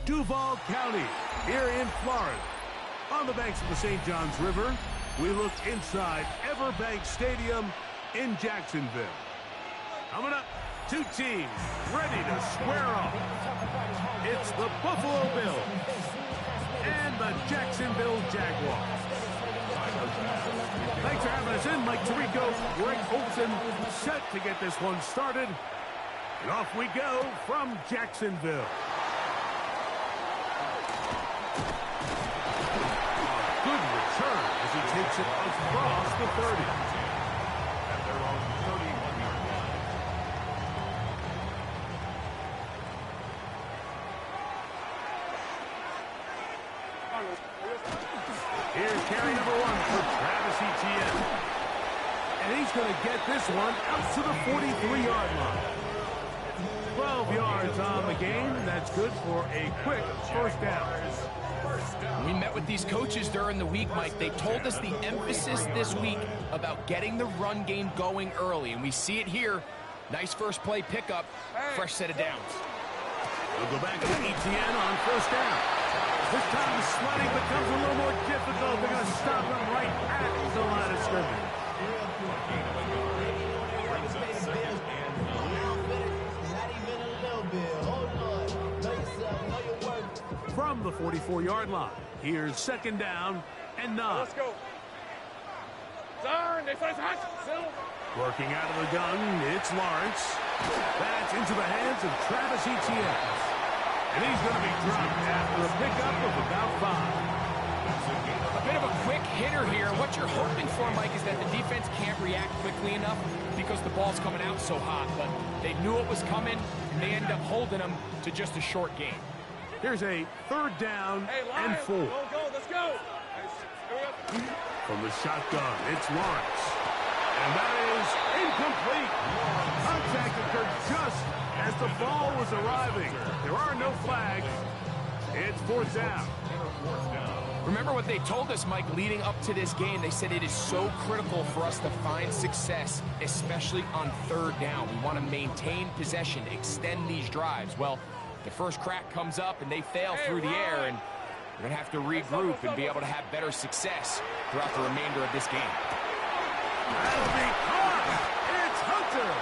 Duval County, here in Florida. On the banks of the St. Johns River, we look inside Everbank Stadium in Jacksonville. Coming up, two teams ready to square off. It's the Buffalo Bills and the Jacksonville Jaguars. Thanks for having us in. Mike Tirico, Greg Olson, set to get this one started. And off we go from Jacksonville. Good return as he takes it across the 30. At their own 31-yard line. Here's carry number 1 for Travis Etienne. And he's going to get this one out to the 43-yard line. 12 yards on the game. That's good for a quick first down. We met with these coaches during the week, Mike. They told us the emphasis this week about getting the run game going early, and we see it here. Nice first play pickup, fresh set of downs. We'll go back to Etienne on first down. This time the sledding becomes a little more difficult. They're going to stop him right at the line of scrimmage. From the 44-yard line, here's second down and 9. Let's go. Working out of the gun, it's Lawrence. That's into the hands of Travis Etienne. And he's going to be dropped after a pickup of about 5. A bit of a quick hitter here. What you're hoping for, Mike, is that the defense can't react quickly enough because the ball's coming out so hot. But they knew it was coming, and they end up holding them to just a short game. Here's a third down and 4. Let's go. From the shotgun, it's Lawrence. And that is incomplete. Contact occurred just as the ball was arriving. There are no flags. It's fourth down. Remember what they told us, Mike, leading up to this game. They said it is so critical for us to find success, especially on third down. We want to maintain possession, extend these drives. Well, the first crack comes up, and they fail through the air, and we're going to have to regroup and be able to have better success throughout the remainder of this game. It's Hunter.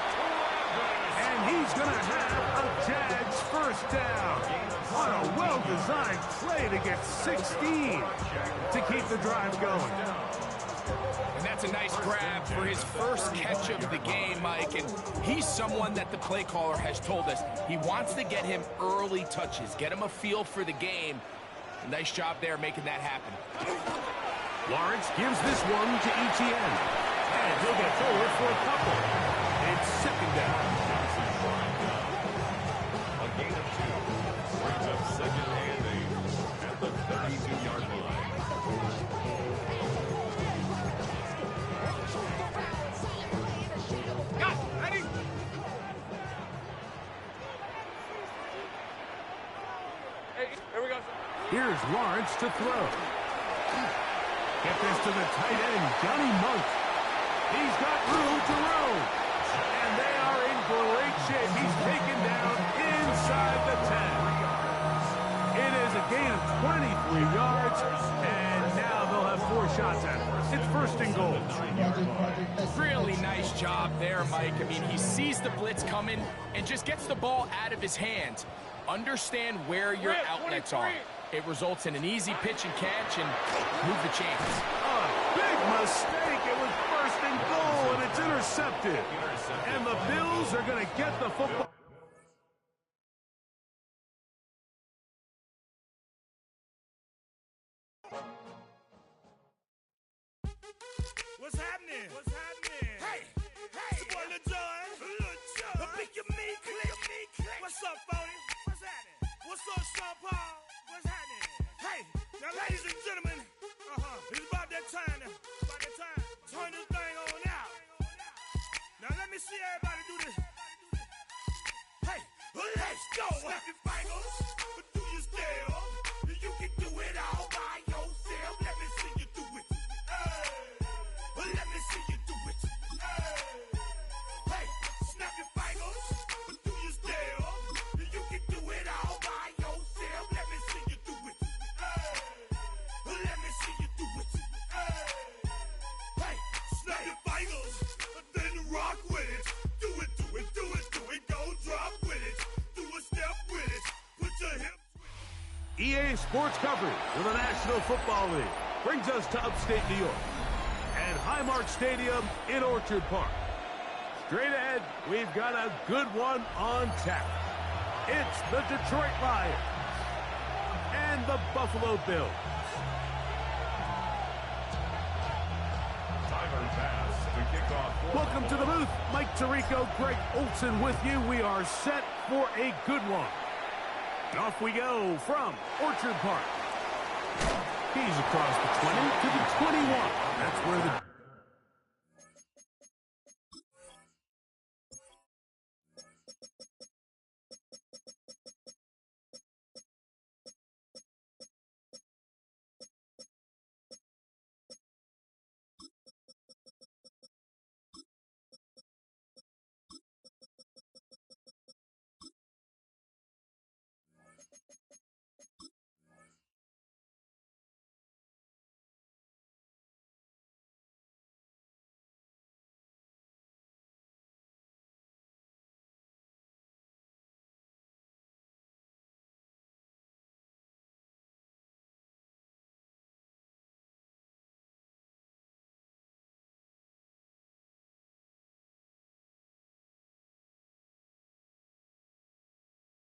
And he's going to have a Jags first down. What a well-designed play to get 16 to keep the drive going. And that's a nice grab for his first catch of the game, Mike. And he's someone that the play caller has told us he wants to get him early touches, get him a feel for the game. Nice job there making that happen. Lawrence gives this one to Etienne. And he'll get forward for a couple. It's second down. A gain of 2. Brings up second and 8 at the 32-yard line. Here's Lawrence to throw. Get this to the tight end, Johnny Monk. He's got room to roam. And they are in great shape. He's taken down inside the 10. It is a gain of 23 yards, and now they'll have 4 shots at it. It's first and goal. Really nice job there, Mike. I mean, he sees the blitz coming and just gets the ball out of his hands. Understand where your outlets are. It results in an easy pitch and catch and move the chains. A big mistake. It was first and goal, and it's intercepted. And the Bills are going to get the football. What's happening? What's happening? Hey, it's your boy Lil Jon. The Pick Your Me Click. What's up, Phony? What's happening? What's up, Sean Paul? What's happening? Hey, now ladies and gentlemen, it's about that time to turn this thing on out. Now let me see everybody do this. Hey, let's go. Snap your fingers, but do you still? You can do it all by yourself. Let me see you do it. Let me see you do it. Hey, snap your fingers, but do you still? EA Sports coverage of the National Football League brings us to upstate New York and Highmark Stadium in Orchard Park. Straight ahead, we've got a good one on tap. It's the Detroit Lions and the Buffalo Bills. Timer pass to kick off. Welcome to the booth. Mike Tirico, Greg Olson with you. We are set for a good one. And off we go from Orchard Park. He's across the 20 to the 21. That's where the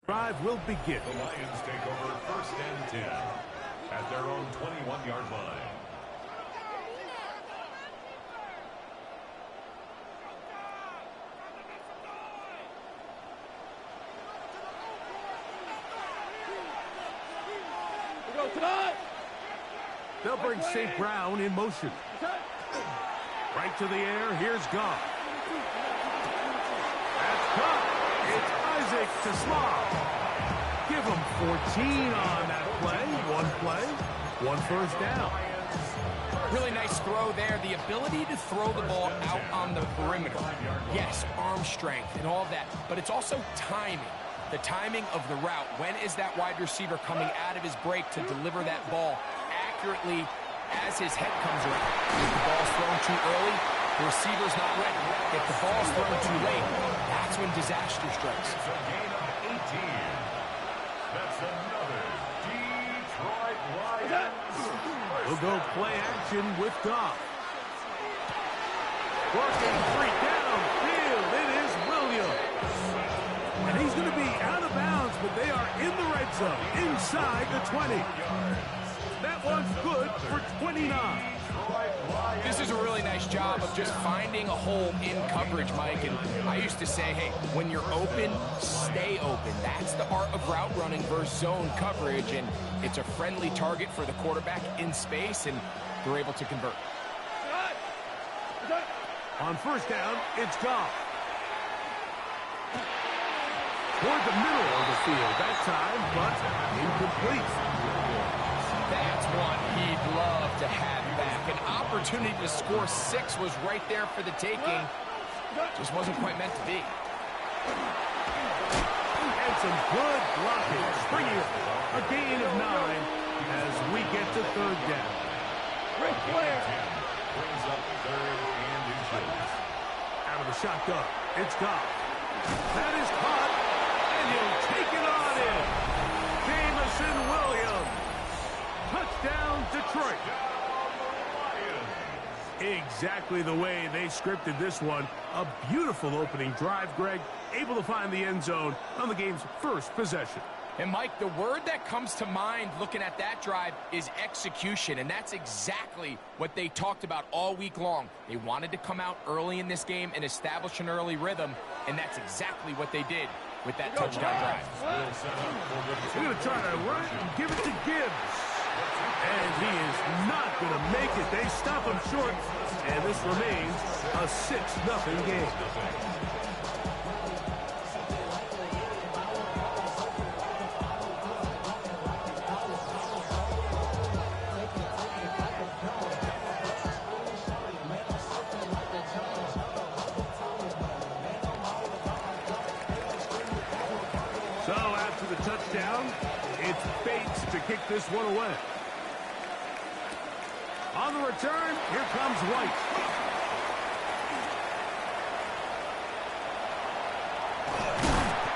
drive will begin. The Lions take over 1st and 10 at their own 21-yard line. They'll bring St. Brown in motion. Right to the air. Here's Goff. That's caught. It's Isaac to Small. Give him 14 on that play. One first down. Really nice throw there. The ability to throw the ball out on the perimeter. Yes, arm strength and all that, but it's also timing. The timing of the route. When is that wide receiver coming out of his break to deliver that ball accurately as his head comes around? If the ball's thrown too early, the receiver's not ready. If the ball's thrown too late, that's when disaster strikes. It's a gain of 18. That's another Detroit Lions. We'll go play action with Goff. Working free downfield. It is Williams. And he's going to be out of bounds, but they are in the red zone, inside the 20. That one's good for 29. This is a really nice job of just finding a hole in coverage, Mike. And I used to say, hey, when you're open, stay open. That's the art of route running versus zone coverage. And it's a friendly target for the quarterback in space, and they're able to convert. On first down, it's Goff. Toward the middle of the field that time, but incomplete. That's one he'd love to have back. An opportunity to score 6 was right there for the taking. Just wasn't quite meant to be. And some good blocking. Bringing up a gain of 9 as we get to third down. Rick Flair brings up 3rd and inches. Out of the shotgun, it's Goff. That is caught, and he'll take it on in. Jamison Williams. Touchdown, Detroit. Exactly the way they scripted this one. A beautiful opening drive, Greg. Able to find the end zone on the game's first possession. And, Mike, the word that comes to mind looking at that drive is execution, and that's exactly what they talked about all week long. They wanted to come out early in this game and establish an early rhythm, and that's exactly what they did with that touchdown drive. They're going to try to run and give it to Gibbs. And he is not going to make it. They stop him short, and this remains a 6-0 game. So after the touchdown, it's Bates to kick this one away. On the return, here comes White.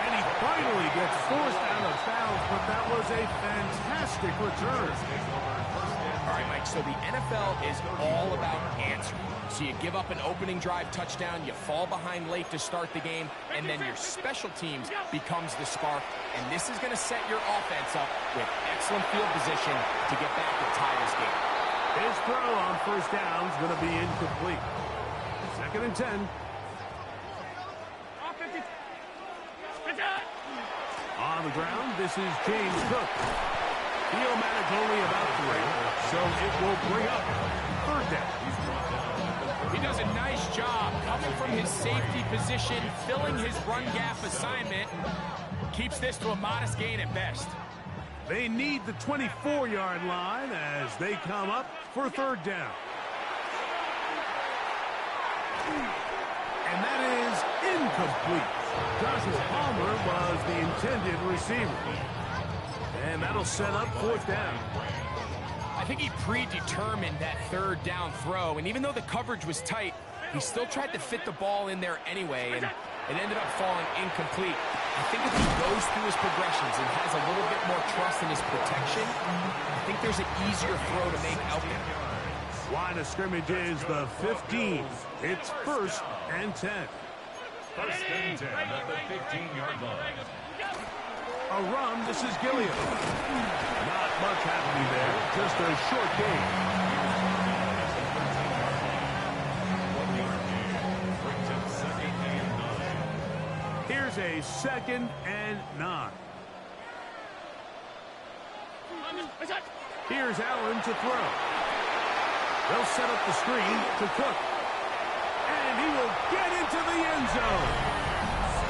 And he finally gets forced out of bounds, but that was a fantastic return. All right, Mike, so the NFL is all about answering. So you give up an opening drive touchdown, you fall behind late to start the game, and then your special teams becomes the spark. And this is going to set your offense up with excellent field position to get back and tie this game. His throw on first down is going to be incomplete. 2nd and 10. On the ground, this is James Cook. He'll manage only about 3, so it will bring up 3rd down. He does a nice job coming from his safety position, filling his run gap assignment. Keeps this to a modest gain at best. They need the 24-yard line as they come up for 3rd down. And that is incomplete. Joshua Palmer was the intended receiver. And that'll set up 4th down. I think he predetermined that 3rd down throw, and even though the coverage was tight, he still tried to fit the ball in there anyway, and it ended up falling incomplete. I think if he goes through his progressions and has a little bit more trust in his protection, I think there's an easier throw to make out there. Line of scrimmage is the 15. It's 1st and 10. 1st and 10 at the 15-yard line. A run, this is Gilliam. Not much happening there, just a short game. 1-yard gain brings it 2nd and 9. Here's a 2nd and 9. Here's Allen to throw. They'll set up the screen to Cook. And he will get into the end zone.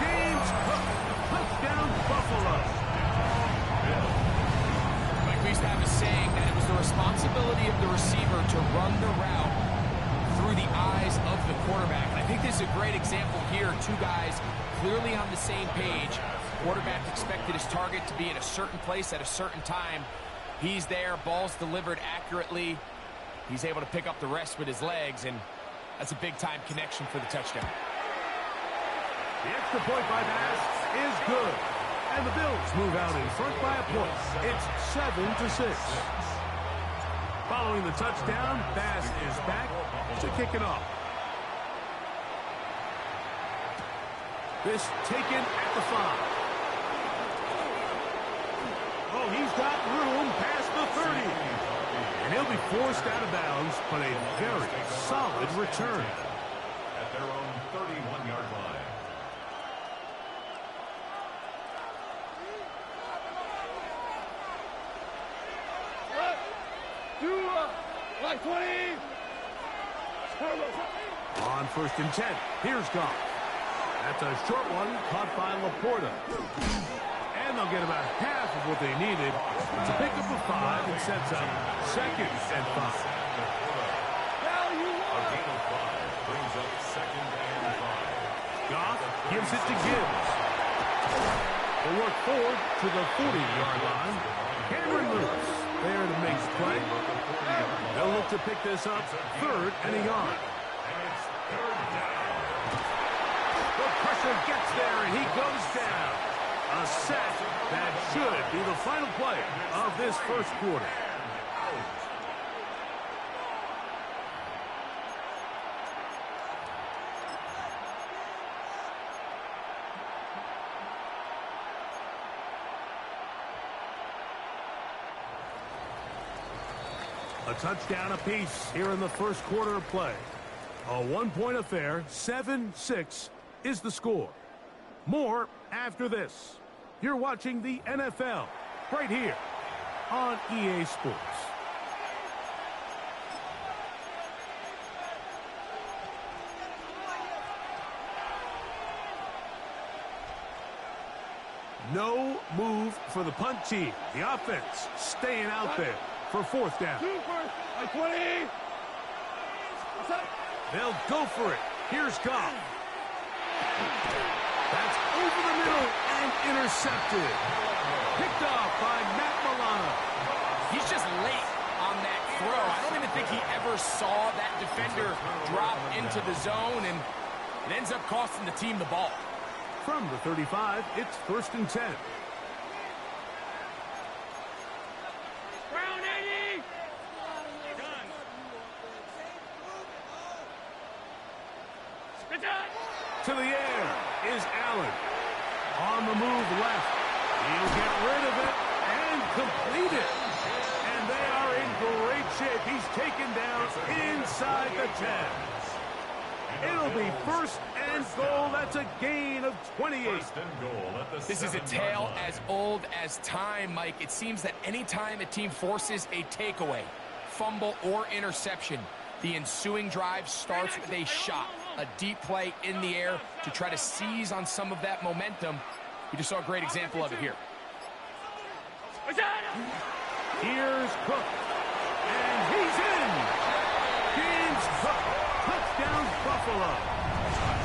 James Cook, touchdown Buffalo. Like we used to have a saying that it was the responsibility of the receiver to run the route through the eyes of the quarterback. And I think this is a great example here. 2 guys clearly on the same page. Quarterback expected his target to be in a certain place at a certain time. He's there, ball's delivered accurately. He's able to pick up the rest with his legs, and that's a big-time connection for the touchdown. The extra point by Bass is good. And the Bills move out in front by a point. It's 7-6. Following the touchdown, Bass is back to kick it off. This taken at the 5. Oh, he's got room past the 30. And he'll be forced out of bounds, but a very solid return. At their own 31-yard line. Like 20. On 1st and 10, here's Goff. That's a short one caught by Laporta. And they'll get about half of what they needed to pick up a 5 and sets up 2nd and 5. A gain of 5 brings up 2nd and 5. Goff gives it to Gibbs. They work forward to the 40-yard line. Cameron Lewis there to make the play. They'll look to pick this up 3rd and a yard. And it's 3rd down. The pressure gets there, and he goes down. A sack that should be the final play of this 1st quarter. A touchdown apiece here in the 1st quarter of play. A 1-point affair, 7-6 is the score. More after this. You're watching the NFL right here on EA Sports. No move for the punt team. The offense staying out there for 4th down. 20. They'll go for it. Here's Goff. That's over the middle and intercepted. Picked off by Matt Milano. He's just late on that throw. I don't even think he ever saw that defender drop into the zone, and it ends up costing the team the ball. From the 35, it's 1st and 10. To the air is Allen. On the move left. He'll get rid of it and complete it. And they are in great shape. He's taken down inside the 10. It'll be 1st and goal. That's a gain of 28. This is a tale as old as time, Mike. It seems that anytime a team forces a takeaway, fumble, or interception, the ensuing drive starts with a shot, a deep play in the air to try to seize on some of that momentum. You just saw a great example of it here. Here's Cook. And he's in. James Cook. Touchdown, Buffalo.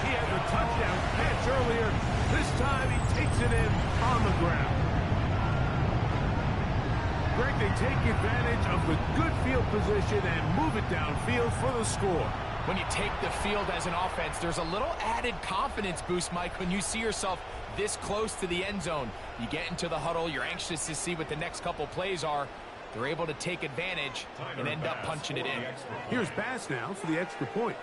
He had the touchdown catch earlier. This time he takes it in on the ground. Greg, they take advantage of the good field position and move it downfield for the score. When you take the field as an offense, there's a little added confidence boost, Mike, when you see yourself this close to the end zone. You get into the huddle, you're anxious to see what the next couple plays are. They're able to take advantage and end up punching it in. Here's Bass now for the extra point.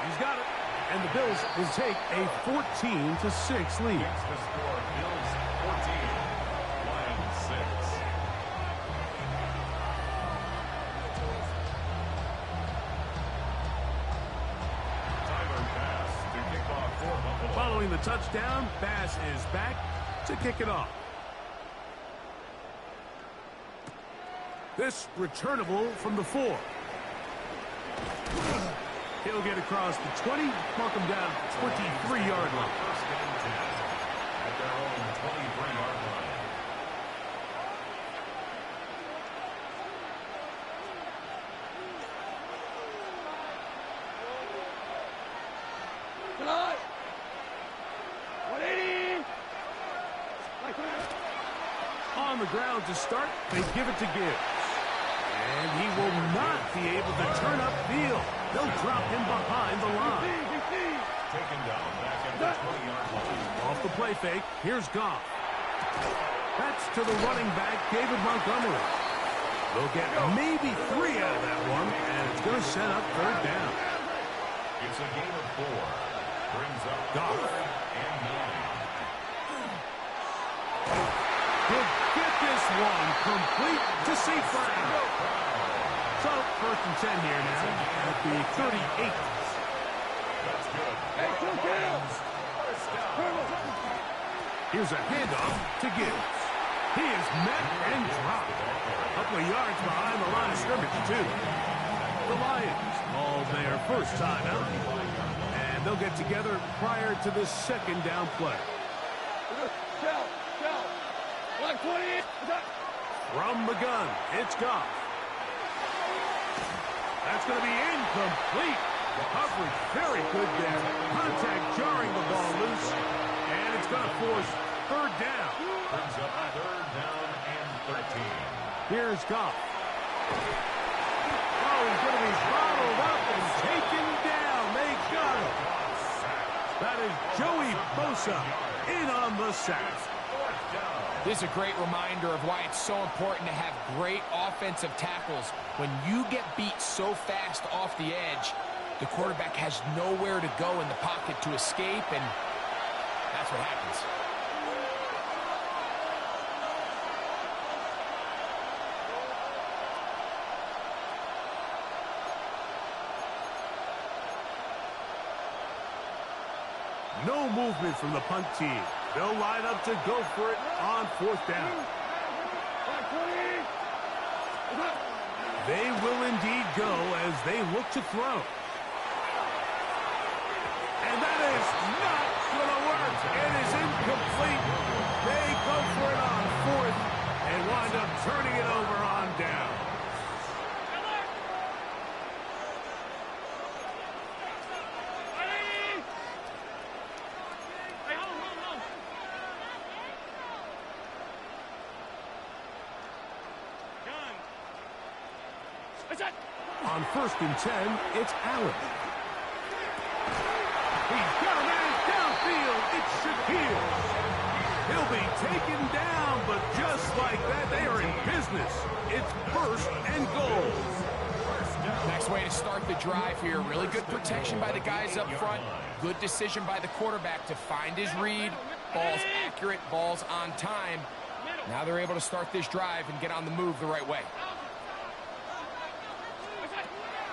He's got it. And the Bills will take a 14-6 lead. That's the score. Bills 14, Lions 6. Tyler Bass to kick off for Buffalo. Following the touchdown, Bass is back to kick it off. This returnable from the 4. He'll get across the 20, mark him down at the 23-yard line. 1st and 10 at their own 23-yard line. On the ground to start, they give it to Gibbs. And he will not be able to turn upfield. They'll drop him behind the line. Taken down back at the 20-yard line. Off the play fake, here's Goff. That's to the running back, David Montgomery. They'll get maybe 3 out of that one, and it's going to set up 3rd down. It's a gain of 4. Brings up Goff. 3rd and 9. He'll get this one complete to St. Brown. So, 1st and 10 here now at the 38. That's good. Here's a handoff to Gibbs. He is met and dropped. A couple of yards behind the line of scrimmage, too. The Lions call their first timeout, and they'll get together prior to the 2nd down play. From the gun, it's Goff. That's going to be incomplete. Coverage very good there. Contact jarring the ball loose, and it's going to force 3rd down. Brings up 3rd down and 13. Here's Goff. Oh, he's going to be bottled up and taken down. They got him. That is Joey Bosa in on the sack. This is a great reminder of why it's so important to have great offensive tackles. When you get beat so fast off the edge, the quarterback has nowhere to go in the pocket to escape, and that's what happens. No movement from the punt team. They'll line up to go for it on 4th down. They will indeed go as they look to throw. And that is not going to work. It is incomplete. They go for it on 4th and wind up turning it over on down. On 1st and 10, it's Allen. He's got a man downfield. It's Shaquille. He'll be taken down, but just like that, they are in business. It's 1st and goal. Next way to start the drive here. Really good protection by the guys up front. Good decision by the quarterback to find his read. Ball's accurate, ball's on time. Now they're able to start this drive and get on the move the right way.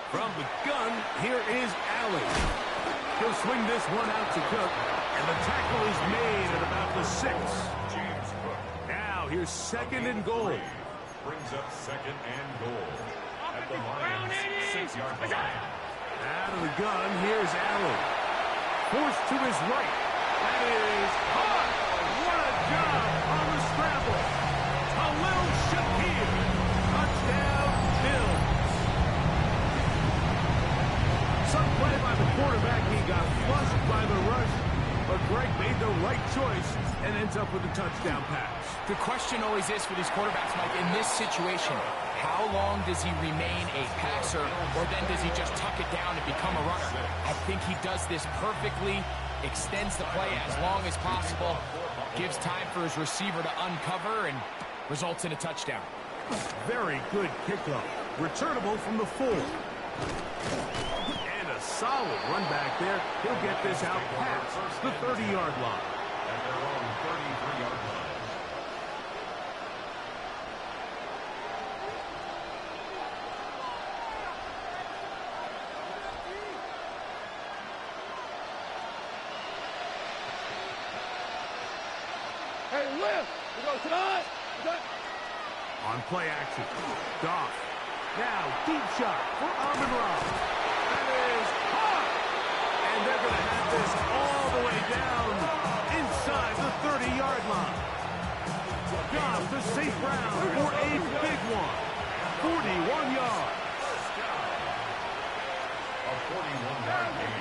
From the gun, here is Allen. He'll swing this one out to Cook, and the tackle is made at about the 6. Now here's 2nd and goal. Brings up 2nd and goal at the Lions' 6-yard line. Out of the gun, here's Allen. Forced to his right. That is caught. What a job on the scramble. Khalil Shakir. Touchdown, Bills. Some play by the quarterback. He got flushed by the rush, but Greg made the right choice and ends up with a touchdown pass. The question always is for these quarterbacks, Mike, in this situation, how long does he remain a passer, or then does he just tuck it down and become a runner? I think he does this perfectly, extends the play as long as possible, gives time for his receiver to uncover, and results in a touchdown. Very good kickoff. Returnable from the 4. And a solid run back there. He'll get this out past the 30-yard line. At their own 33-yard line. On play action, Goff. Now, deep shot for Amon-Ra. That is caught. And they're going to have this all the way down inside the 30-yard line. Goff to St. Brown for a big one. 41 yards. A 41-yard gain.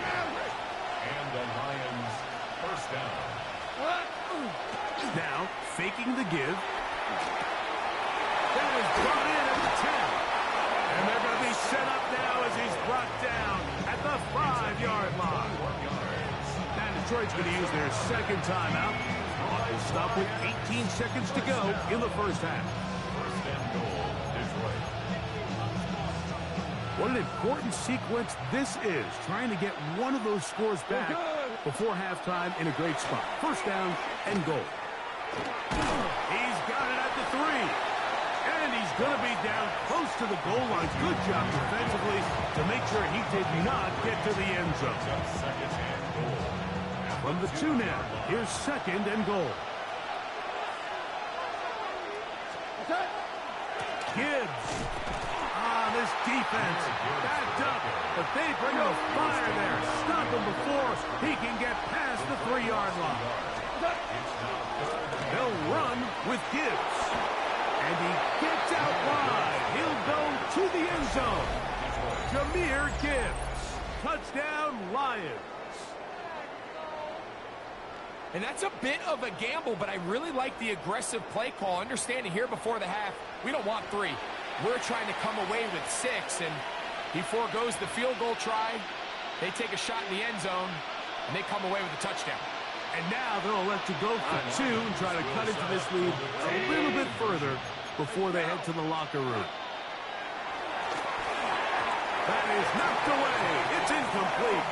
And the Lions' 1st down. Now, faking the give. That is brought in at the 10. And they're going to be set up now as he's brought down at the 5-yard line. Now Detroit's going to use their 2nd timeout. They'll stop with 18 seconds to go in the 1st half. 1st and goal, Detroit. What an important sequence this is, trying to get one of those scores back before halftime in a great spot. 1st down and goal. He's got it at the 3. And he's going to be down close to the goal line. Good job defensively to make sure he did not get to the end zone. 2nd and goal. From the 2 now, here's 2nd and goal. Gibbs. This defense backed up, but they bring a fire there. Stop him before he can get past the 3-yard line. They'll run with Gibbs. And he gets out wide. He'll go to the end zone. Jahmyr Gibbs. Touchdown, Lions. And that's a bit of a gamble, but I really like the aggressive play call. Understanding here before the half, we don't want 3. We're trying to come away with 6, and he forgoes the field goal try. They take a shot in the end zone, and they come away with a touchdown. And now they'll elect to go for 2 and try to cut into this lead a little bit further before they head to the locker room. That is knocked away. It's incomplete.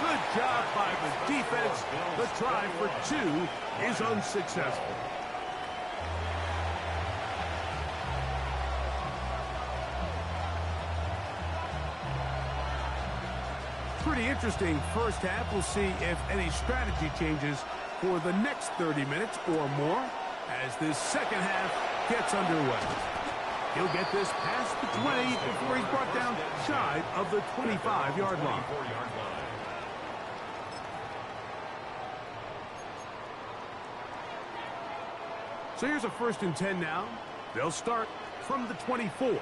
Good job by the defense. The try for 2 is unsuccessful. Pretty interesting 1st half. We'll see if any strategy changes for the next 30 minutes or more as this 2nd half gets underway. He'll get this past the 20 before he's brought down shy of the 25-yard line. So here's a 1st and 10 now. They'll start from the 24.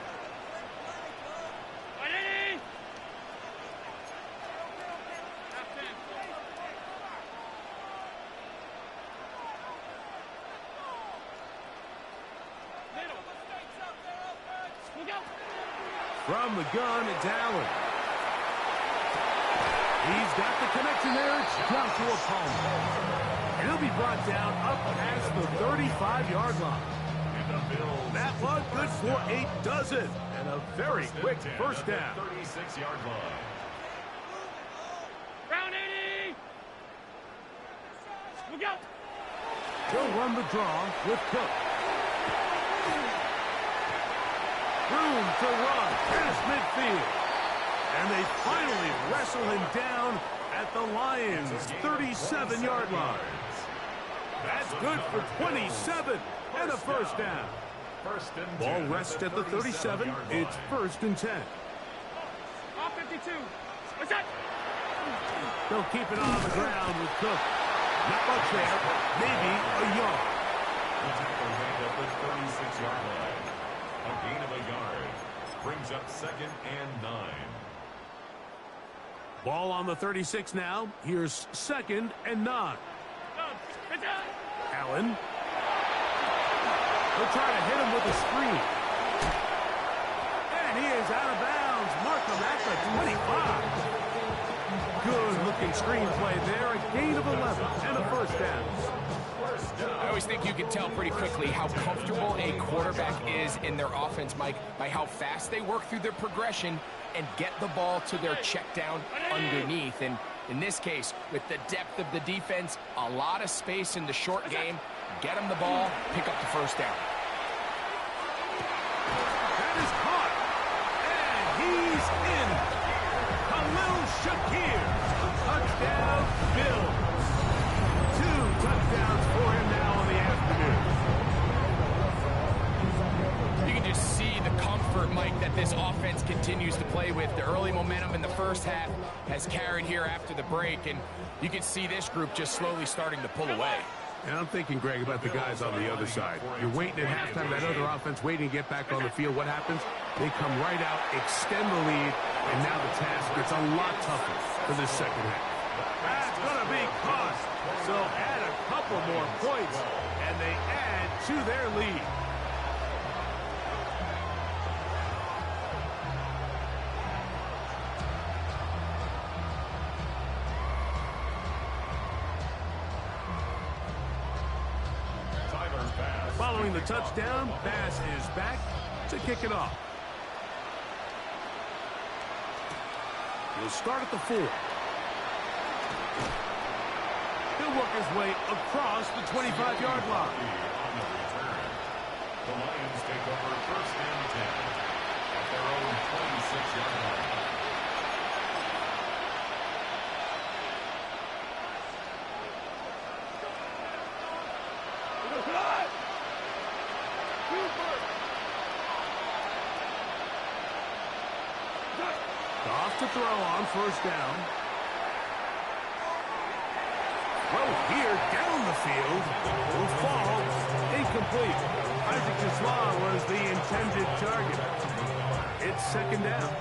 From the gun, it's Allen. He's got the connection there. It's Joshua Palmer. And he'll be brought down up past the 35-yard line. That one good for a dozen. And a very quick first down. 36-yard line. Round 80! Look out! He'll run the draw with Cook. Room to run past midfield. And they finally wrestle him down at the Lions' 37-yard line. That's good for 27 and a first down. Ball rests at the 37. It's 1st and 10. All 52. What's that? They'll keep it on the ground with Cook. Not much there. Maybe a yard. The tackle made up the 36-yard line. A gain of a yard. Brings up 2nd and 9. Ball on the 36 now. Here's 2nd and 9. Allen. He'll try to hit him with a screen. And he is out of bounds. Markham at the 25. Good-looking screenplay there. A gain of 11 and a first down. I always think you can tell pretty quickly how comfortable a quarterback is in their offense, Mike, by how fast they work through their progression and get the ball to their check down underneath. And in this case, with the depth of the defense, a lot of space in the short game, get him the ball, pick up the first down. That is caught. And he's in. Khalil Shakir. Touchdown, Bills. 2 touchdowns for him now in the afternoon. You can just see the comfort, Mike, that this offense continues to play with. The early momentum in the first half has carried here after the break, and you can see this group just slowly starting to pull away. And I'm thinking, Greg, about the guys on the other side. You're waiting at halftime, that other offense waiting to get back on the field. What happens? They come right out, extend the lead, and now the task gets a lot tougher for this second half. That's going to be caught. So add a couple more points, and they add to their lead. Following the touchdown, Bass is back to kick it off. He'll start at the 4. He'll work his way across the 25-yard line. The Lions take over 1st and 10 at their own 26-yard line. Off to throw on 1st down. Throw here down the field. Will fall. Incomplete. Isaac Islam was the intended target. It's 2nd down.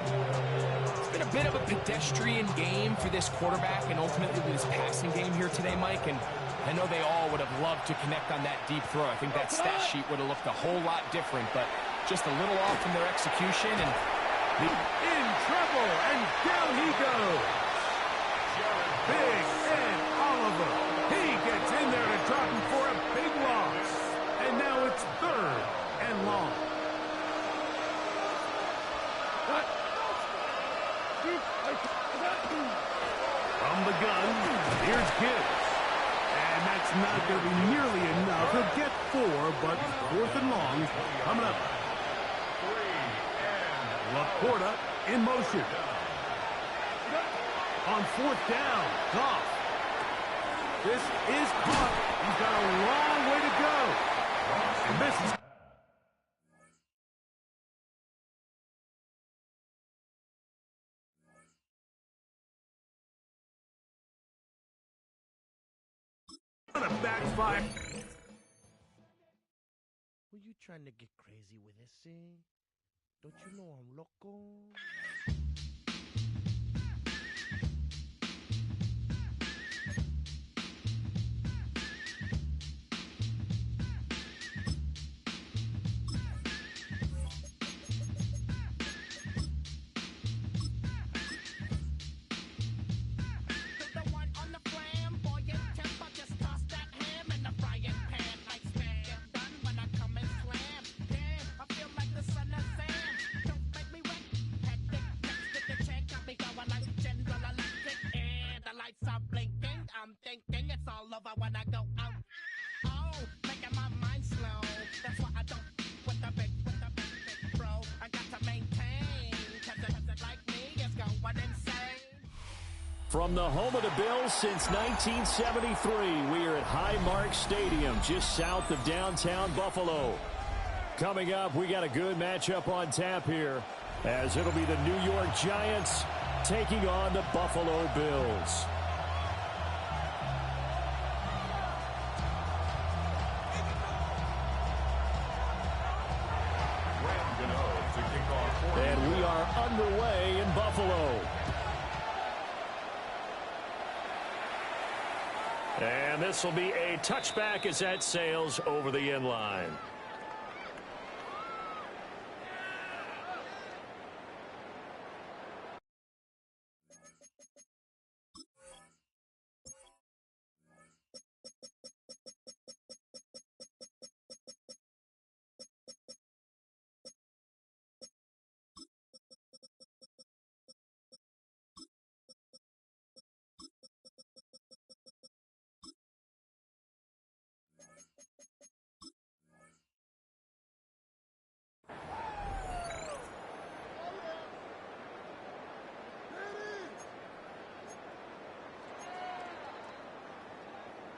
It's been a bit of a pedestrian game for this quarterback and ultimately this passing game here today, Mike. And I know they all would have loved to connect on that deep throw. I think that stat sheet would have looked a whole lot different, but just a little off in their execution. And in trouble, and down he goes. Big Ed Oliver. He gets in there to drop him for a big loss. And now it's 3rd and long. From the gun, here's Gibbs. And that's not going to be nearly enough. He'll get 4, but 4th and long coming up. Laporta in motion. On 4th down, Goff. This is caught. He's got a long way to go. And misses. On a backfire. Were you trying to get crazy with this thing? Don't you know I'm loco? From the home of the Bills since 1973, we are at Highmark Stadium, just south of downtown Buffalo. Coming up, we got a good matchup on tap here, as it'll be the New York Giants taking on the Buffalo Bills. And we are underway in Buffalo. And this will be a touchback as that sails over the end line.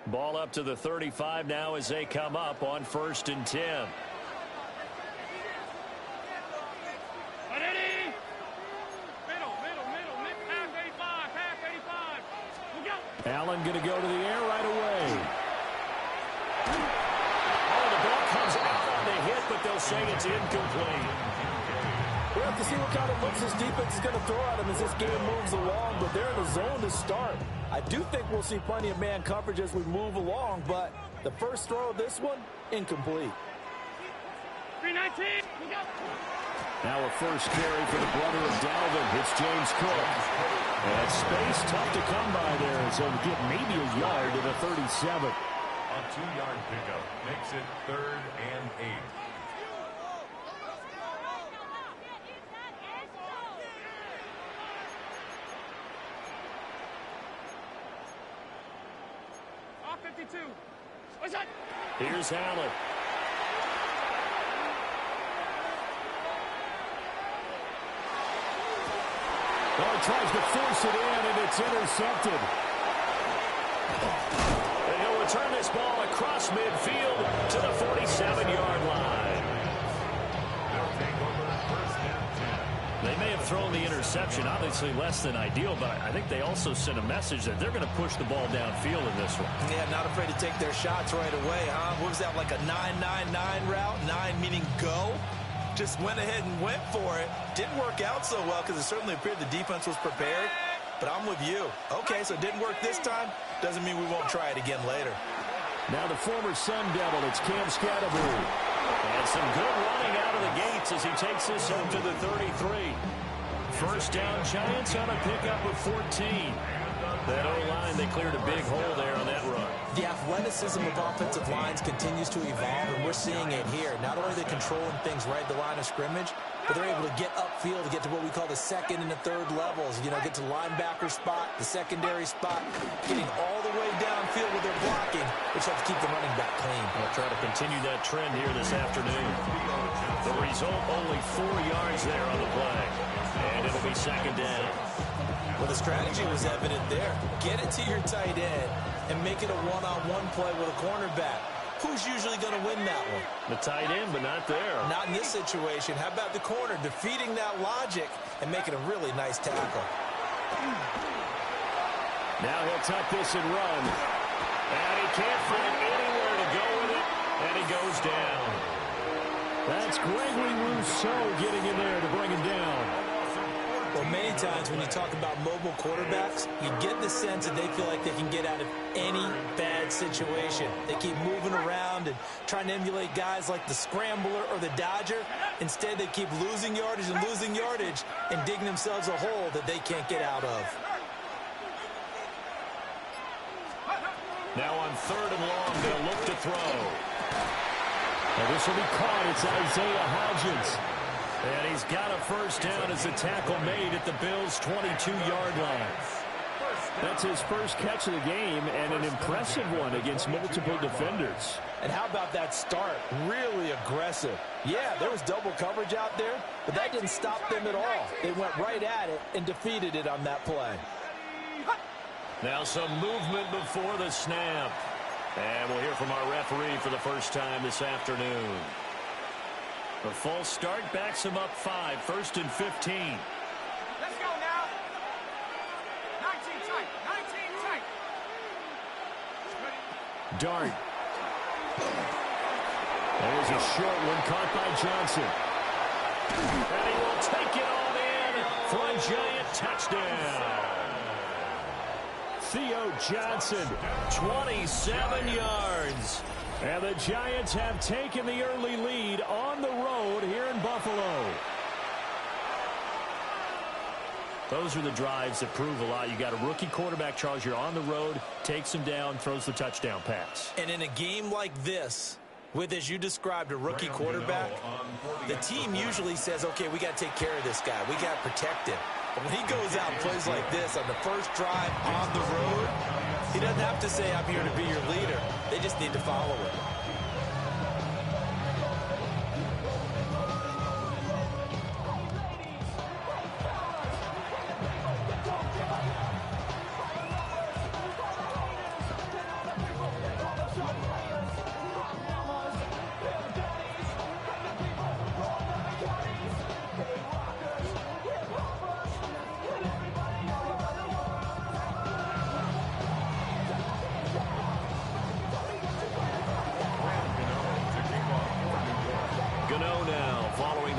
Ball up to the 35 now as they come up on 1st and 10. Allen going to go to the air right away. Oh, the ball comes out on the hit, but they'll say it's incomplete. We'll have to see what kind of looks this defense is going to throw at them as this game moves along, but they're in the zone to start. I do think we'll see plenty of man coverage as we move along, but the first throw of this one, incomplete. 319. Now a first carry for the brother of Dalvin. It's James Cook. And space tough to come by there, so get maybe a yard to the 37. A 2-yard pickup makes it 3rd and 8. Here's Allen. Oh, he tries to force it in, and it's intercepted. And he'll return this ball across midfield to the 47-yard line. They'll take over 1st and 10. They may have thrown the interception, obviously less than ideal, but I think they also sent a message that they're going to push the ball downfield in this one. Yeah, not afraid to take their shots right away, huh? What was that, like a 9-9-9 route? 9 meaning go? Just went ahead and went for it. Didn't work out so well because it certainly appeared the defense was prepared. But I'm with you. Okay, so it didn't work this time. Doesn't mean we won't try it again later. Now the former Sun Devil, it's Cam Scatterbury. And some good running out of the gates as he takes this home to the 33. First down, Giants on a pickup of 14. That O-line, they cleared a big hole there on that run. The athleticism of offensive lines continues to evolve, and we're seeing it here. Not only are they controlling things right at the line of scrimmage, but they're able to get upfield to get to what we call the second and the third levels. You know, get to linebacker spot, the secondary spot, getting all the way downfield with their blocking, which helps keep the running back clean. We'll try to continue that trend here this afternoon. The result, only 4 yards there on the play. And it'll be 2nd down. Well, the strategy was evident there. Get it to your tight end and make it a one-on-one play with a cornerback. Who's usually going to win that one? The tight end, but not there. Not in this situation. How about the corner defeating that logic and making a really nice tackle? Now he'll tuck this and run. And he can't find anywhere to go with it, and he goes down. That's Gregory Rousseau getting in there to bring him down. Well, many times when you talk about mobile quarterbacks, you get the sense that they feel like they can get out of any bad situation. They keep moving around and trying to emulate guys like the Scrambler or the Dodger. Instead, they keep losing yardage and digging themselves a hole that they can't get out of. Now on 3rd and long, they'll look to throw. And this will be caught. It's Isaiah Hodgins. And he's got a first down as the tackle made at the Bills' 22-yard line. That's his first catch of the game, and an impressive one against multiple defenders. And how about that start? Really aggressive. Yeah, there was double coverage out there, but that didn't stop them at all. They went right at it and defeated it on that play. Now some movement before the snap. And we'll hear from our referee for the first time this afternoon. The false start backs him up 5, 1st and 15. Let's go now. 19 tight. 19 tight. Dart. There's a short one caught by Johnson. And he will take it on in for a Giant touchdown. Theo Johnson, 27 yards. And the Giants have taken the early lead on the road here in Buffalo. Those are the drives that prove a lot. You got a rookie quarterback, Charles. You're on the road, takes him down, throws the touchdown pass. And in a game like this, with, as you described, a rookie quarterback, the team usually says, okay, we got to take care of this guy. We got to protect him. But when he goes out and plays like this on the first drive on the road, he doesn't have to say, I'm here to be your leader. They just need to follow him.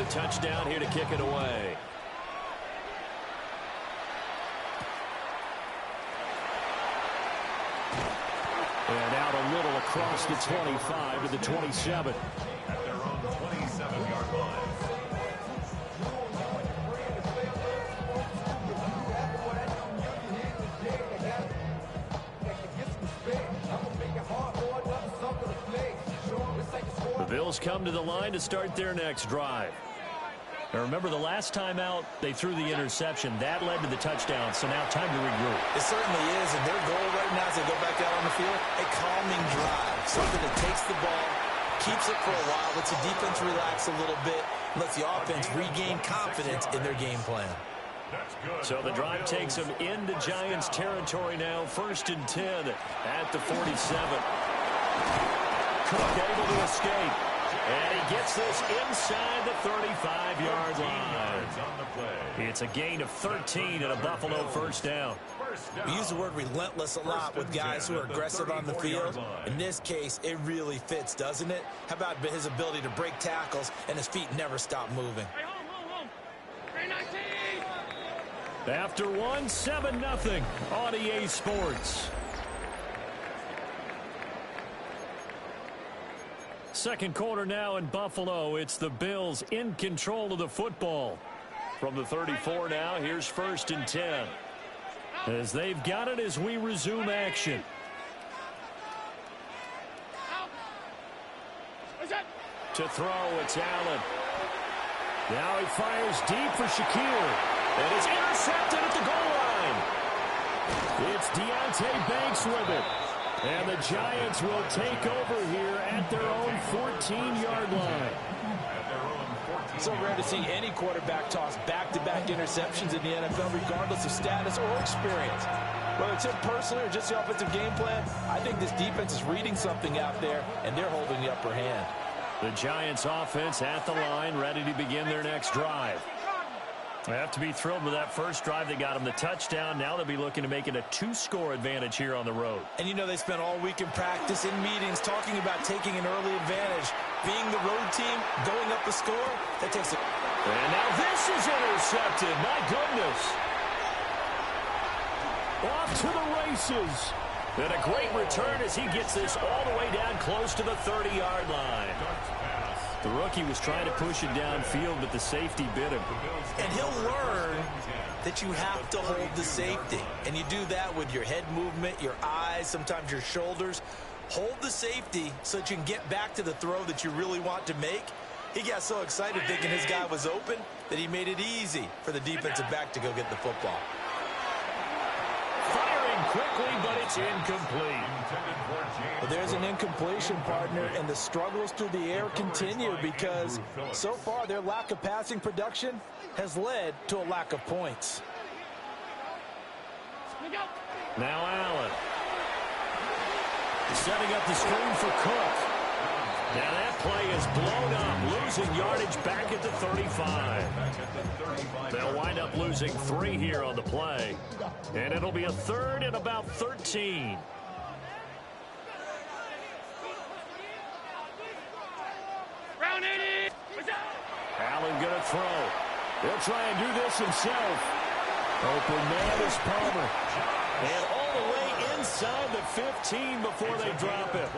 Touchdown here to kick it away. And out a little across the 25 to the 27. At their own 27-yard line. The Bills come to the line to start their next drive. Now remember, the last time out, they threw the interception. That led to the touchdown, so now time to regroup. It certainly is, and their goal right now as they go back out on the field, a calming drive. Something that takes the ball, keeps it for a while, lets the defense relax a little bit, and lets the offense regain confidence in their game plan. So the drive takes them into Giants territory now, 1st and 10 at the 47. Cook able to escape. And he gets this inside the 35-yard line. It's a gain of 13 and a Buffalo first down. We use the word relentless a lot with guys who are aggressive on the field. In this case, it really fits, doesn't it? How about his ability to break tackles and his feet never stop moving? After one, 7-0 on EA Sports. Second quarter now in Buffalo. It's the Bills in control of the football. From the 34 now, here's 1st and 10. As they've got it as we resume action. To throw, it's Allen. Now he fires deep for Shakir. And it's intercepted at the goal line. It's Deontay Banks with it. And the Giants will take over here at their own 14-yard line. So rare to see any quarterback toss back-to-back interceptions in the NFL, regardless of status or experience. Whether it's him personally or just the offensive game plan, I think this defense is reading something out there, and they're holding the upper hand. The Giants offense at the line, ready to begin their next drive. They have to be thrilled with that first drive. They got them the touchdown. Now they'll be looking to make it a 2-score advantage here on the road. And you know they spent all week in practice, in meetings, talking about taking an early advantage. Being the road team, going up the score, that takes it. And now this is intercepted. My goodness. Off to the races. And a great return as he gets this all the way down close to the 30-yard line. The rookie was trying to push it downfield, but the safety bit him. And he'll learn that you have to hold the safety. And you do that with your head movement, your eyes, sometimes your shoulders. Hold the safety so that you can get back to the throw that you really want to make. He got so excited thinking his guy was open that he made it easy for the defensive back to go get the football. Firing quickly, but it's incomplete. Well, there's an incompletion, partner, and the struggles through the air continue because so far their lack of passing production has led to a lack of points. Now Allen. Setting up the screen for Cook. Now that play is blown up, losing yardage back at the 35. They'll wind up losing 3 here on the play. And it'll be a 3rd and about 13. Allen gonna throw. He'll try and do this himself. Open man is Palmer. And all the way inside the 15 before they drop it.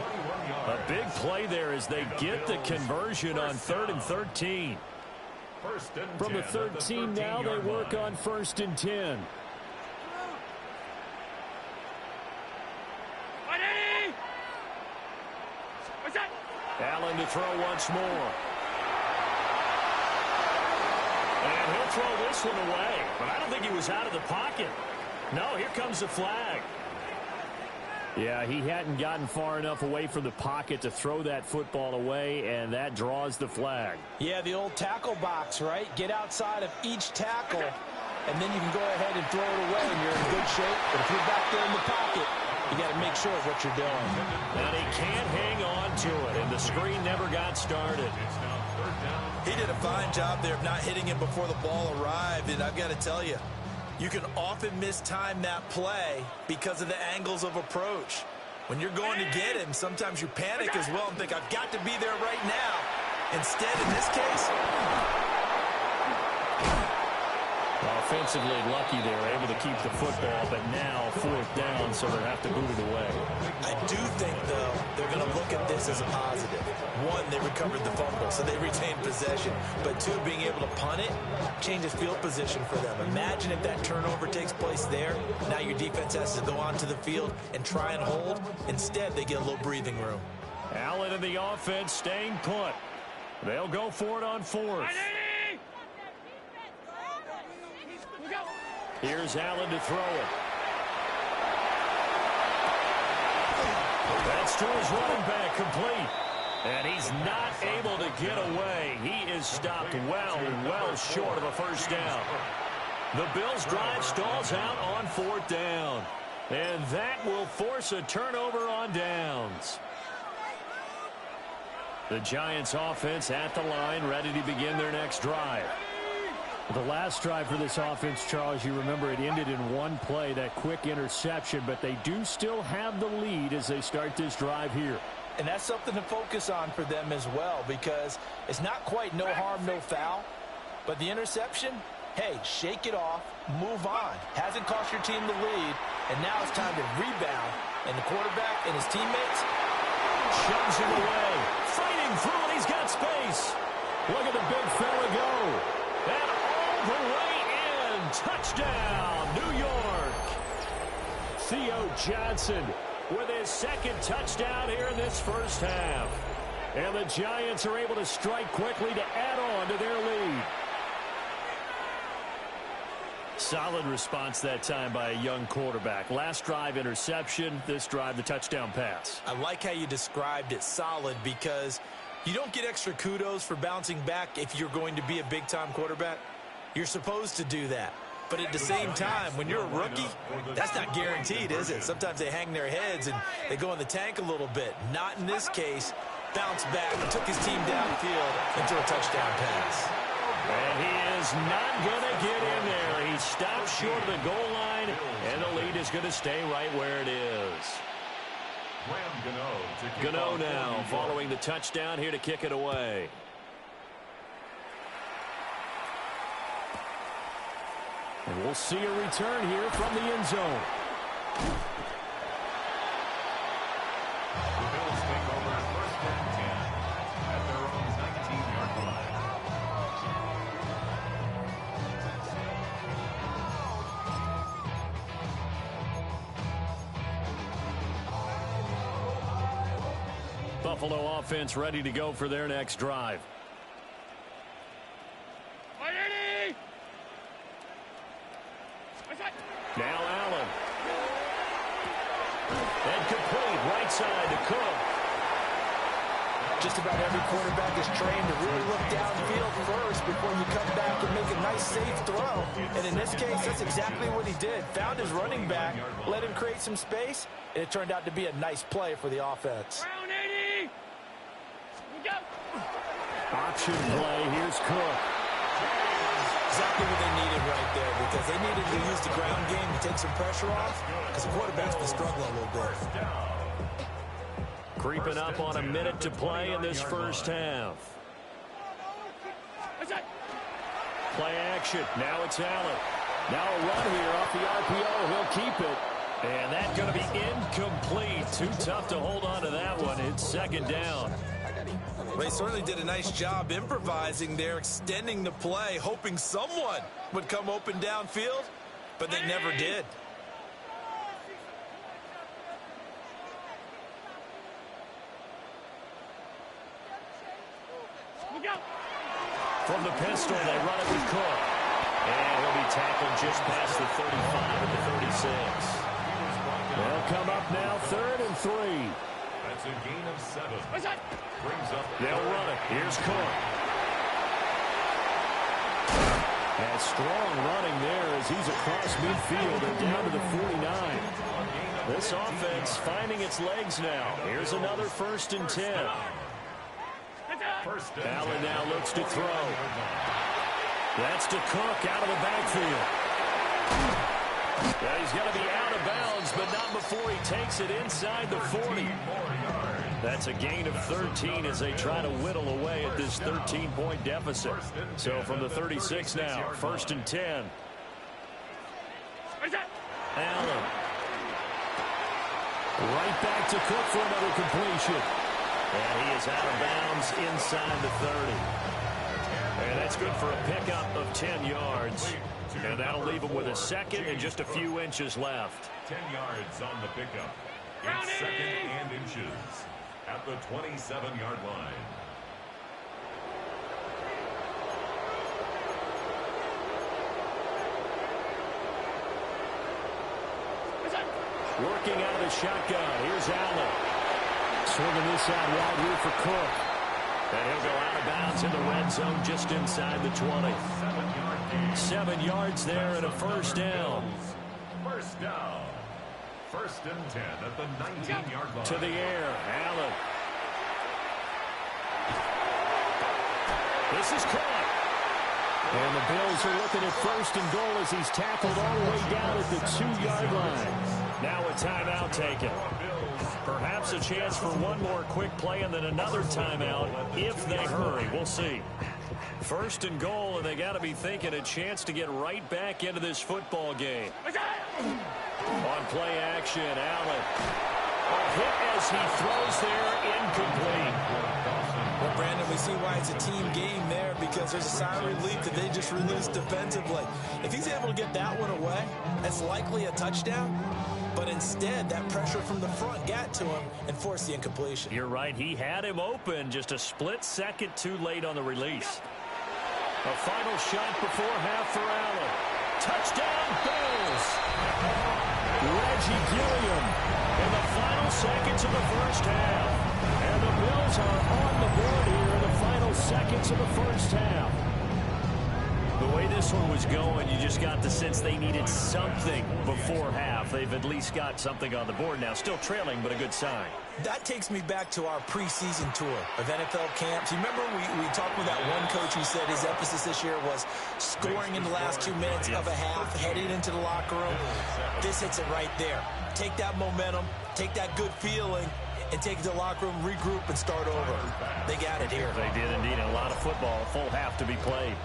A big play there as they get the conversion on 3rd and 13. From the 13 now, they work on 1st and 10. Allen to throw once more. And he'll throw this one away. But I don't think he was out of the pocket. No, here comes the flag. Yeah, he hadn't gotten far enough away from the pocket to throw that football away, and that draws the flag. Yeah, the old tackle box, right? Get outside of each tackle, and then you can go ahead and throw it away, and you're in good shape. But if you're back there in the pocket, you got to make sure of what you're doing. And he can't hang on to it, and the screen never got started. He did a fine job there of not hitting him before the ball arrived, and I've got to tell you, you can often mistime that play because of the angles of approach. When you're going to get him, sometimes you panic as well and think, I've got to be there right now. Instead, in this case, offensively lucky they were able to keep the football, but now 4th down, so they'll have to boot it away. I do think, though, they're going to look at this as a positive. 1, they recovered the fumble, so they retained possession. But 2, being able to punt it changes field position for them. Imagine if that turnover takes place there. Now your defense has to go onto the field and try and hold. Instead, they get a little breathing room. Allen and the offense staying put. They'll go for it on 4th. Here's Allen to throw it. That's to his running back, complete. And he's not able to get away. He is stopped well short of a 1st down. The Bills' drive stalls out on 4th down. And that will force a turnover on downs. The Giants' offense at the line, ready to begin their next drive. The last drive for this offense, Charles, you remember it ended in 1 play, that quick interception, but they do still have the lead as they start this drive here. And that's something to focus on for them as well, because it's not quite no harm, no foul, but the interception, hey, shake it off, move on. Hasn't cost your team the lead, and now it's time to rebound. And the quarterback and his teammates shoves him away, fighting through, and he's got space. Look at the big fella go. And all the way in. Touchdown, New York. Theo Johnson with his 2nd touchdown here in this 1st half. And the Giants are able to strike quickly to add on to their lead. Solid response that time by a young quarterback. Last drive, interception. This drive, the touchdown pass. I like how you described it, solid, because you don't get extra kudos for bouncing back if you're going to be a big-time quarterback. You're supposed to do that. But at the same time, when you're a rookie, that's not guaranteed, is it? Sometimes they hang their heads and they go in the tank a little bit. Not in this case. Bounced back and took his team downfield into a touchdown pass. And he is not going to get in there. He stops short of the goal line, and the lead is going to stay right where it is. Gano now following the touchdown here to kick it away. And we'll see a return here from the end zone. The Bills take over 1st and 10 at their own 19-yard line. Buffalo offense ready to go for their next drive. Now Allen. And complete right side to Cook. Just about every quarterback is trained to really look downfield first before you come back and make a nice, safe throw. And in this case, that's exactly what he did. Found his running back, let him create some space, and it turned out to be a nice play for the offense. Round 80. Go. Option play. Here's Cook. Exactly what they needed right there, because they needed to use the ground game to take some pressure off, because the quarterback's been struggling a little bit. Creeping up on a minute to play in this first half. Play action. Now it's Allen. Now a run here off the RPO. He'll keep it. And that's going to be incomplete. Too tough to hold on to that one. It's second down. They certainly did a nice job improvising there, extending the play, hoping someone would come open downfield, but they never did. From the pistol, they run it with Cook. And he'll be tackled just past the 35 at the 36. They'll come up now 3rd and 3. That's a gain of 7. Brings up. They'll run it. Here's Cook. And strong running there as he's across midfield and down to the 49. This offense finding its legs now. Here's another 1st and 10. Allen now looks to throw. That's to Cook out of the backfield. Well, he's going to be out of bounds, but not before he takes it inside the 40. That's a gain of 13 as they try to whittle away at this 13-point deficit. So from the 36 now, 1st and 10. Allen. Right back to Cook for another completion. And he is out of bounds inside the 30. And that's good for a pickup of 10 yards. And that'll leave him with a second and just a few inches left. 10 yards on the pickup. It's 2nd and inches at the 27-yard line. Working out of the shotgun. Here's Allen. Swinging this out wide here for Cook. And he'll go out of bounds in the red zone just inside the 20. 7 yards there and a 1st down. First down. 1st and 10 at the 19-yard line. To the air. Allen. This is caught. And the Bills are looking at 1st and goal as he's tackled all the way down at the 2-yard line. Now a timeout taken. Perhaps a chance for one more quick play and then another timeout if they hurry. We'll see. 1st and goal, and they got to be thinking a chance to get right back into this football game. On play action, Allen. A hit as he throws there, incomplete. Well, Brandon, we see why it's a team game there, because there's a sigh of relief that they just released defensively. If he's able to get that one away, that's likely a touchdown. But instead, that pressure from the front got to him and forced the incompletion. You're right. He had him open, just a split second too late on the release. A final shot before half for Allen. Touchdown, Bills! Reggie Gilliam in the final seconds of the first half. And the Bills are on the board here in the final seconds of the first half. The way this one was going, you just got the sense they needed something before half. They've at least got something on the board now. Still trailing, but a good sign. That takes me back to our preseason tour of NFL camps. You remember we talked with that one coach who said his emphasis this year was scoring in the last 2 minutes of a half, heading into the locker room. This hits it right there. Take that momentum, take that good feeling, and take it to the locker room, regroup, and start over. They got it here. They did indeed. A lot of football, a full half to be played.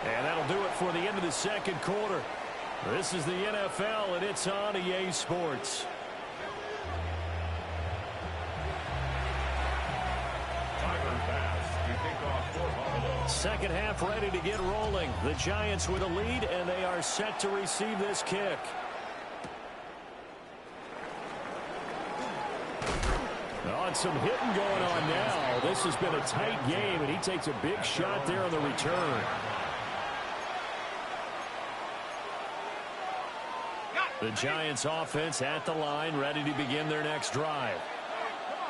And that'll do it for the end of the second quarter. This is the NFL, and it's on EA Sports. Second half ready to get rolling. The Giants with a lead, and they are set to receive this kick. Oh, and some hitting going on now. This has been a tight game, and he takes a big shot there on the return. The Giants offense at the line, ready to begin their next drive.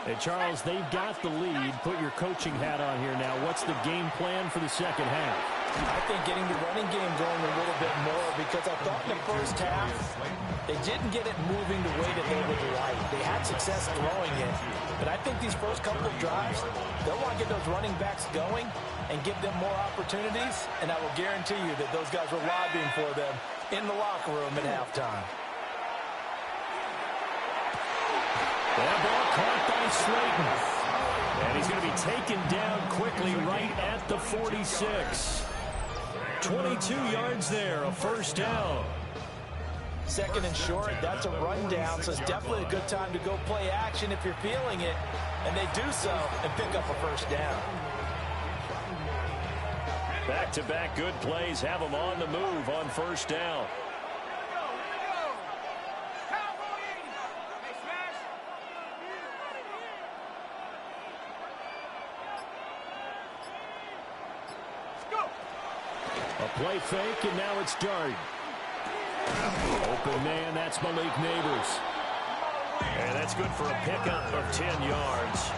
Hey, Charles, they've got the lead. Put your coaching hat on here now. What's the game plan for the second half? I think getting the running game going a little bit more, because I thought in the first half they didn't get it moving the way that they would like. They had success throwing it, but I think these first couple of drives, they'll want to get those running backs going and give them more opportunities, and I will guarantee you that those guys were lobbying for them in the locker room at halftime. That ball caught by Slayton. And he's going to be taken down quickly right at the 46. 22 yards there, a first down. Second and short, that's a rundown, so it's definitely a good time to go play action if you're feeling it. And they do so and pick up a first down. Back-to-back good plays have them on the move on first down. Play fake, and now it's Dart. Open man, that's Malik Neighbors. And that's good for a pickup of 10 yards.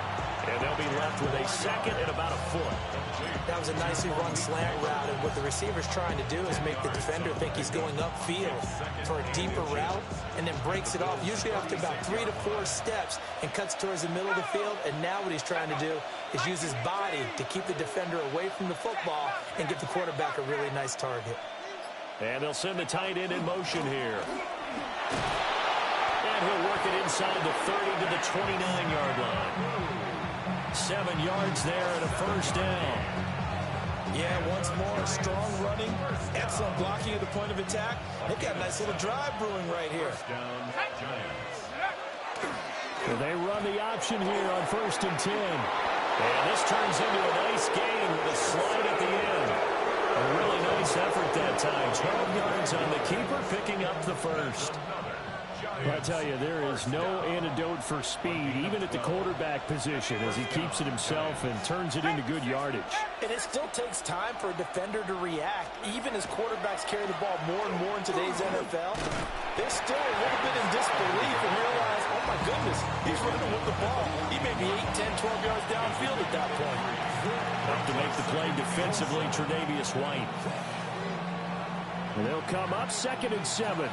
And they'll be left with a second and about a foot. That was a nicely run slant route, and what the receiver's trying to do is make the defender think he's going upfield for a deeper route, and then breaks it off, usually after about 3 to 4 steps, and cuts towards the middle of the field. And now what he's trying to do is use his body to keep the defender away from the football and give the quarterback a really nice target. And they'll send the tight end in motion here. And he'll work it inside the 30 to the 29-yard line. 7 yards there and a first down. Yeah, once more, strong running, excellent blocking at the point of attack. They've got a nice little drive brewing right here. So they run the option here on 1st and 10. And this turns into a nice gain with a slide at the end. A really nice effort that time. 12 yards on the keeper, picking up the first. I tell you, there is no antidote for speed, even at the quarterback position, as he keeps it himself and turns it into good yardage. And it still takes time for a defender to react, even as quarterbacks carry the ball more and more in today's NFL. They're still a little bit in disbelief and realize, oh my goodness, he's running with the ball. He may be 8, 10, 12 yards downfield at that point. Up to make the play defensively, Tre'Davious White. And they'll come up 2nd and 7.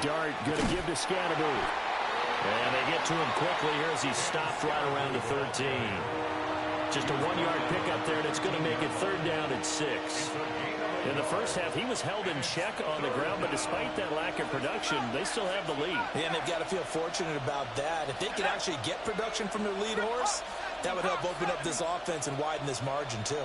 Dart going to give to Scannaboo. And they get to him quickly here as he stopped right around the 13. Just a 1-yard pickup there, and it's going to make it 3rd down at 6. In the first half, he was held in check on the ground, but despite that lack of production, they still have the lead. Yeah, and they've got to feel fortunate about that. If they could actually get production from their lead horse, that would help open up this offense and widen this margin, too.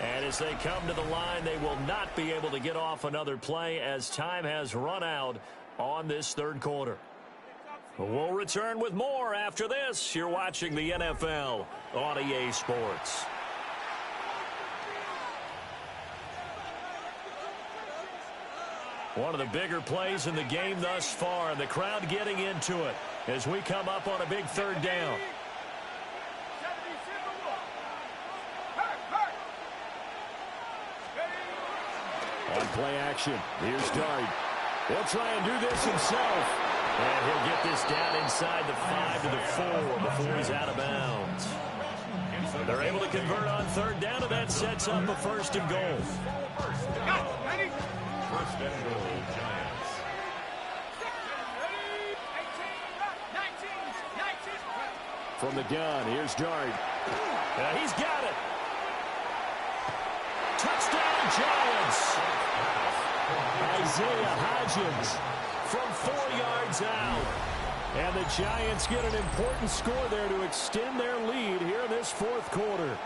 And as they come to the line, they will not be able to get off another play as time has run out on this 3rd quarter. We'll return with more after this. You're watching the NFL on EA Sports. One of the bigger plays in the game thus far, and the crowd getting into it as we come up on a big 3rd down. On play action, here's Dart. He'll try and do this himself. And he'll get this down inside the 5 to the 4 before he's out of bounds. They're able to convert on 3rd down, and that sets up a 1st and goal. First and goal, Giants. From the gun, here's Dart. He's got it. Touchdown, Giants. Isaiah Hodgins from 4 yards out. And the Giants get an important score there to extend their lead here in this 4th quarter.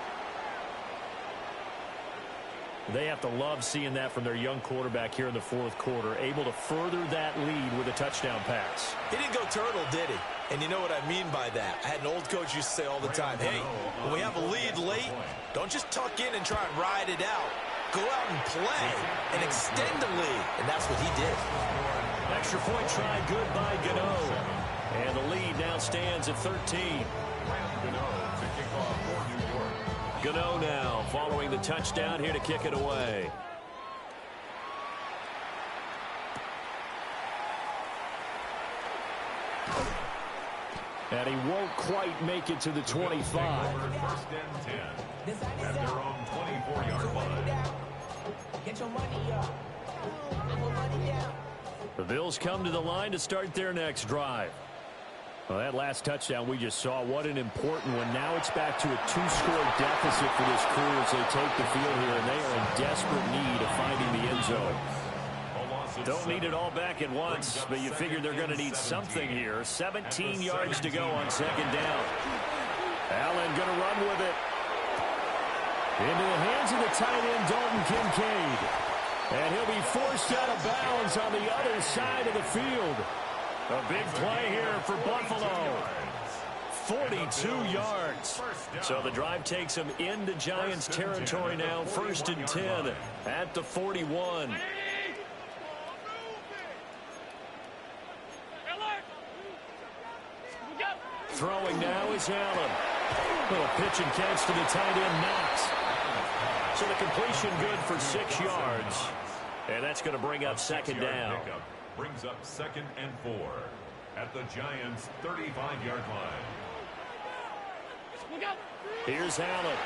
They have to love seeing that from their young quarterback here in the fourth quarter, able to further that lead with a touchdown pass. He didn't go turtle, did he? And you know what I mean by that. I had an old coach used to say all the time, hey, when we have a lead late, don't just tuck in and try and ride it out. Go out and play and extend the lead. And that's what he did. Extra point try, good by Gano. And the lead now stands at 13. Gano now following the touchdown here to kick it away. And he won't quite make it to the 25. First and 10 at their own 24-yard line. Get your money up. Put money down. The Bills come to the line to start their next drive. Well, that last touchdown we just saw, what an important one. Now it's back to a 2-score deficit for this crew as they take the field here, and they are in desperate need of finding the end zone. Don't need it all back at once, but you figure they're going to need something here. 17 yards to go on second down. Allen going to run with it. Into the hands of the tight end, Dalton Kincaid. And he'll be forced out of bounds on the other side of the field. A big play here for Buffalo. 42 yards. So the drive takes them into Giants territory now. First and 10 at the 41. Throwing now is Allen. Little pitch and catch to the tight end, Knox. So the completion good for 6 yards. And that's going to bring up second down. Brings up second and 4 at the Giants' 35-yard line. Here's Allen.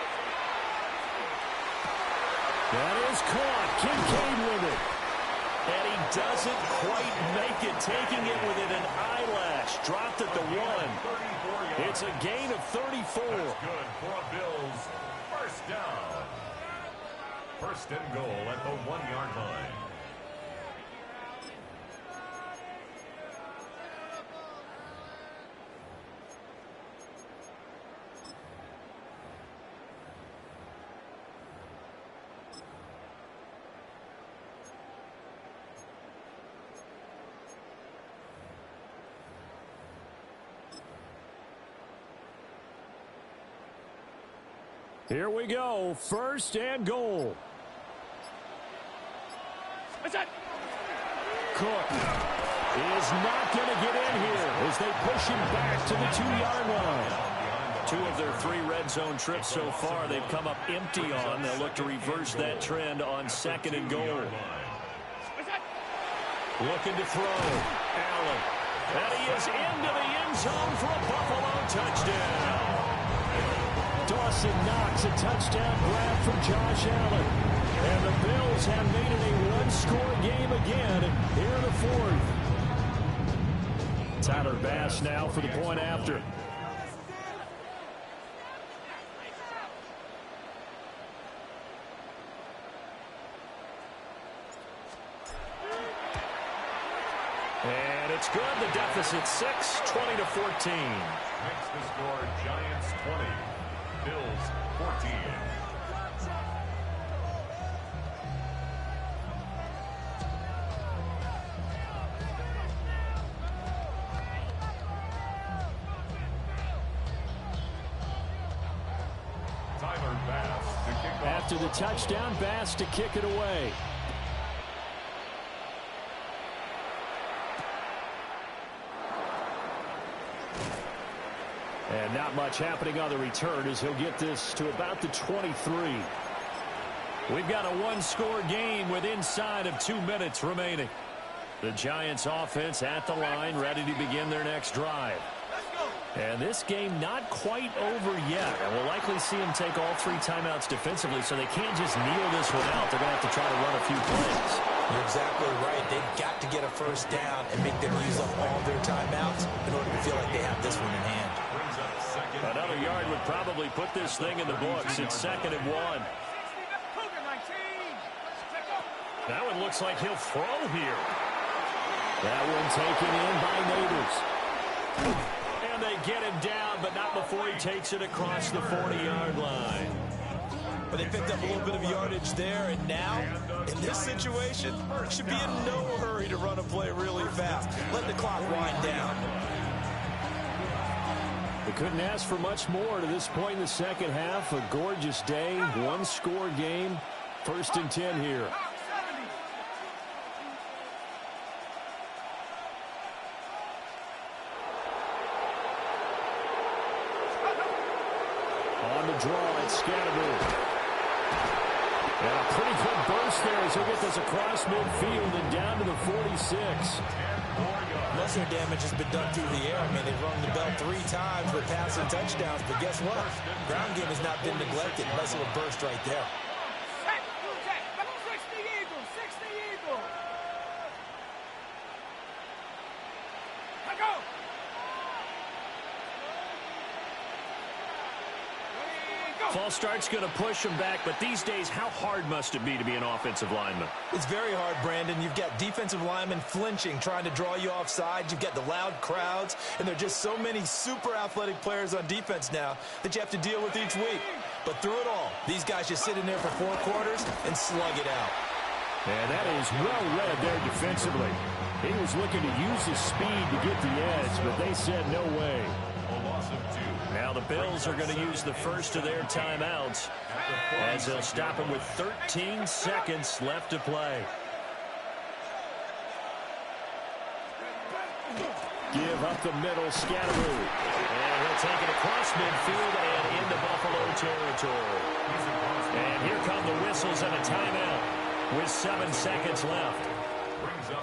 That is caught. Kincaid with it. And he doesn't quite make it, taking it within an eyelash. Dropped at the 1. It's a gain of 34. That's good for a Bills first down. First and goal at the 1-yard line. Here we go. First and goal. Cook is not going to get in here as they push him back to the 2-yard line. 2 of their 3 red zone trips so far they've come up empty on. They'll look to reverse that trend on second and goal. Looking to throw. Allen. And he is into the end zone for a Buffalo touchdown. Dawson Knox, a touchdown grab from Josh Allen. And the Bills have made it a 1-score game again here in the 4th. Tyler Bass now for the point after. And it's good. The deficit 6, 20-14. Makes the score Giants 20. Bills 14. Tyler Bass to kick off. After the touchdown, Bass to kick it away. And not much happening on the return as he'll get this to about the 23. We've got a 1-score game with inside of 2 minutes remaining. The Giants offense at the line, ready to begin their next drive. And this game not quite over yet. And we'll likely see them take all 3 timeouts defensively, so they can't just kneel this one out. They're going to have to try to run a few plays. You're exactly right. They've got to get a first down and make them use up all their timeouts in order to feel like they have this one in hand. Another yard would probably put this thing in the books. It's second and 1. That one looks like he'll throw here. That one taken in by Neighbors. And they get him down, but not before he takes it across the 40-yard line. but they picked up a little bit of yardage there, and now, in this situation, should be in no hurry to run a play really fast. Let the clock wind down. They couldn't ask for much more to this point in the second half. A gorgeous day, one-score game, 1st and 10 here. On the draw, it's Scatterby. And a pretty good burst there as he'll get this across midfield and down to the 46. Most of their damage has been done through the air. I mean, they've rung the bell 3 times with passing touchdowns, but guess what? Ground game has not been neglected. Nice little burst right there. 60 Eagles, 60 Eagles. Let go. False start's going to push him back, but these days, how hard must it be to be an offensive lineman? It's very hard, Brandon. You've got defensive linemen flinching, trying to draw you off sides. You've got the loud crowds, and there are just so many super athletic players on defense now that you have to deal with each week. But through it all, these guys just sit in there for 4 quarters and slug it out. And that is well read there defensively. He was looking to use his speed to get the edge, but they said no way. Now the Bills are going to use the first of their timeouts as they'll stop him with 13 seconds left to play. Give up the middle, Scatterby. And he'll take it across midfield and into Buffalo territory. And here come the whistles and a timeout with 7 seconds left.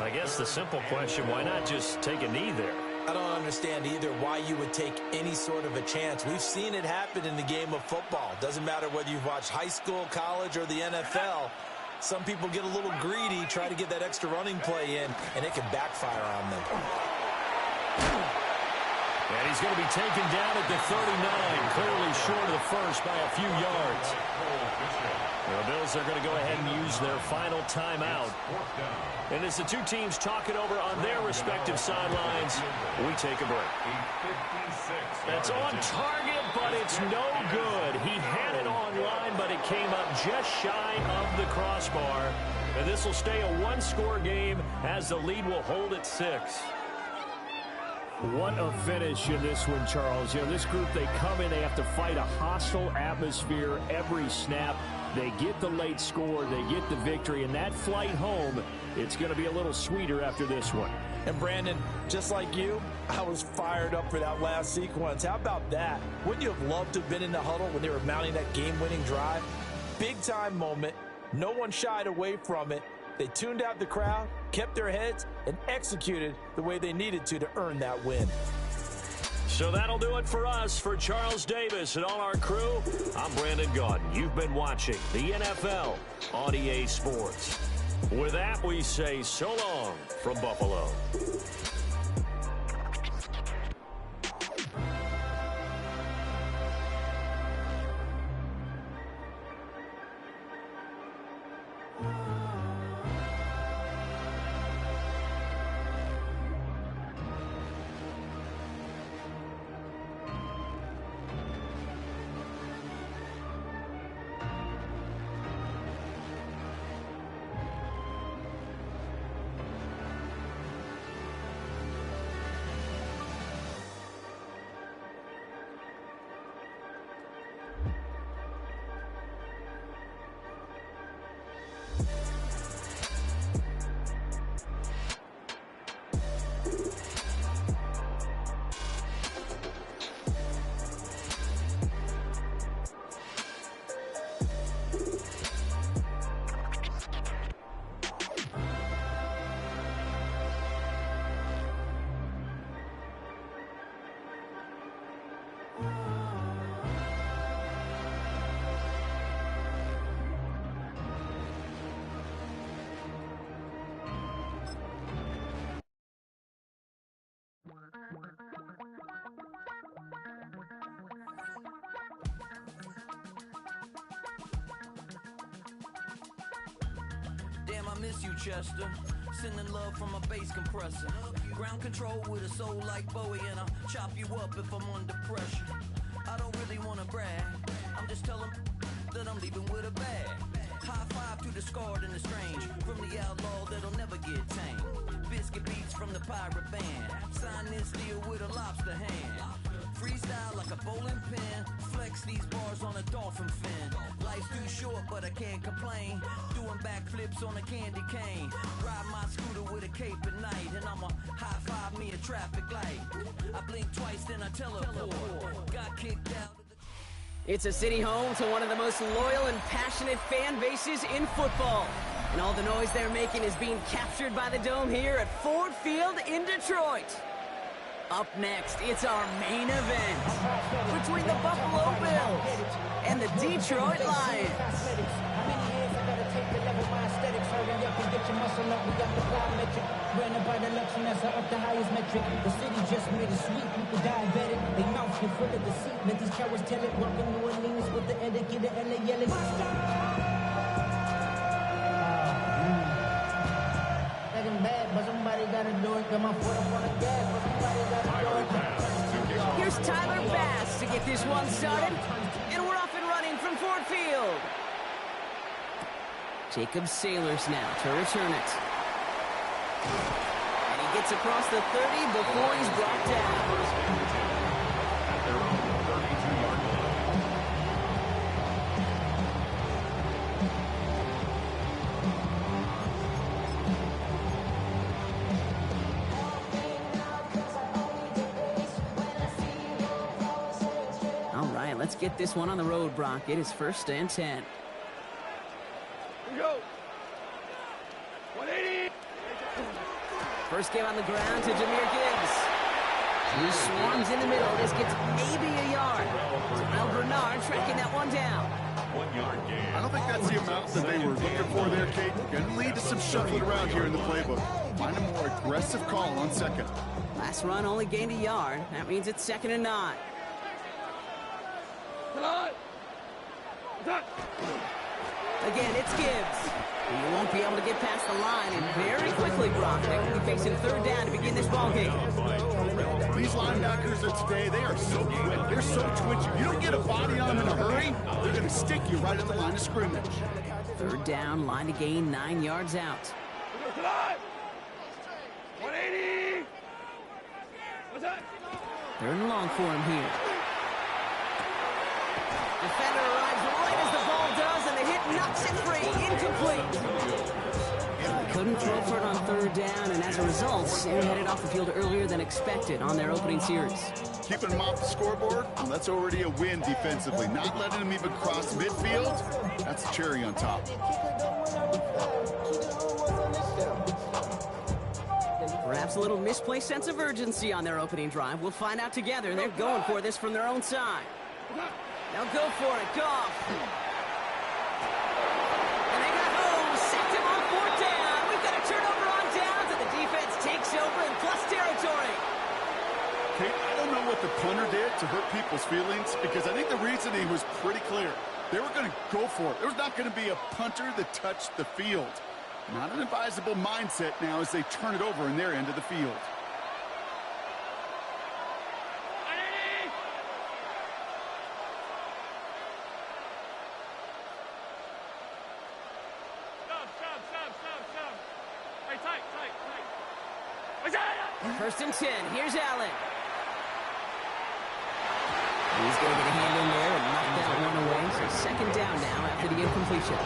I guess the simple question, why not just take a knee there? I don't understand either why you would take any sort of a chance. We've seen it happen in the game of football. Doesn't matter whether you've watched high school, college, or the NFL. Some people get a little greedy, try to get that extra running play in, and it can backfire on them. And he's going to be taken down at the 39, clearly short of the first by a few yards. The Bills are going to go ahead and use their final timeout. And as the two teams talk it over on their respective sidelines, we take a break. That's on target, but it's no good. He had it online, but it came up just shy of the crossbar. And this will stay a one-score game as the lead will hold at 6. What a finish in this one, Charles. You know, this group, they come in, they have to fight a hostile atmosphere every snap. They get the late score, they get the victory, and that flight home, it's going to be a little sweeter after this one. And Brandon, just like you, I was fired up for that last sequence. How about that? Wouldn't you have loved to have been in the huddle when they were mounting that game-winning drive? Big-time moment. No one shied away from it. They tuned out the crowd, kept their heads, and executed the way they needed to earn that win. So that'll do it for us. For Charles Davis and all our crew, I'm Brandon Gaudin. You've been watching the NFL on EA Sports. With that, we say so long from Buffalo. Damn, I miss you, Chester. Sending love from a bass compressor. Ground control with a soul like Bowie, and I'll chop you up if I'm under pressure. I don't really wanna brag. I'm just telling that I'm leaving with a bag. High five to the scarred and the strange, from the outlaw that'll never get tamed. Biscuit beats from the pirate band, sign this deal with a lobster hand. Freestyle like a bowling pin, flex these bars on a dolphin fin. Life's too short, but I can't complain. Doing backflips on a candy cane. Ride my scooter with a cape at night, and I'ma high five me a traffic light. I blink twice, then I teleport. Got kicked out. It's a city home to one of the most loyal and passionate fan bases in football. And all the noise they're making is being captured by the Dome here at Ford Field in Detroit. Up next, it's our main event between the Buffalo Bills and the Detroit Lions. The city just made it sweet, people diabetic. They mouth get full of deceit. Let these cowards tell it. Welcome New Orleans with the etiquette and they yelling. Bad, but somebody gotta do it. Got my foot up on the gas, but somebody gotta do it. Here's Tyler Bass to get this one started, and we're off and running from Ford Field. Jacob Sailors now to return it. And he gets across the 30 before he's brought down. At their own 32-yard line. Let's get this one on the road, Brock. It is 1st and 10. Here we go. 180. First game on the ground to Jahmyr Gibbs. He swarms in the middle. This gets maybe a yard. Terrell Bernard tracking that one down. 1 yard gain. I don't think that's the amount that they were looking for there, Kate. Going to lead to some shuffling around here in the playbook. Find a more aggressive call on second. Last run only gained a yard. That means it's 2nd and 9. Again, it's Gibbs. He won't be able to get past the line, and very quickly, Brock, they will be facing 3rd down to begin this ball game. These linebackers of today, they are so quick. They're so twitchy. You don't get a body on them in a hurry, they're going to stick you right at the line of scrimmage. 3rd down, line to gain 9 yards out. 180. What's that? 3rd and long for him here. Defender arrives right as the ball does, and the hit knocks it free. Incomplete. Couldn't throw for it on 3rd down, and as a result, they headed off the field earlier than expected on their opening series. Keeping them off the scoreboard, well, that's already a win defensively. Not letting them even cross midfield, that's the cherry on top. Perhaps a little misplaced sense of urgency on their opening drive. We'll find out together. They're going for this from their own side. They'll go for it. Goff. And they got home. Sacked him on 4th down. We've got a turnover on downs, and the defense takes over in plus territory. Kate, I don't know what the punter did to hurt people's feelings, because I think the reasoning was pretty clear. They were going to go for it. There was not going to be a punter that touched the field. Not an advisable mindset now as they turn it over in their end of the field. First and 10. Here's Allen. He's going to get a hand in there and knock that one away. So 2nd down now after the incompletion.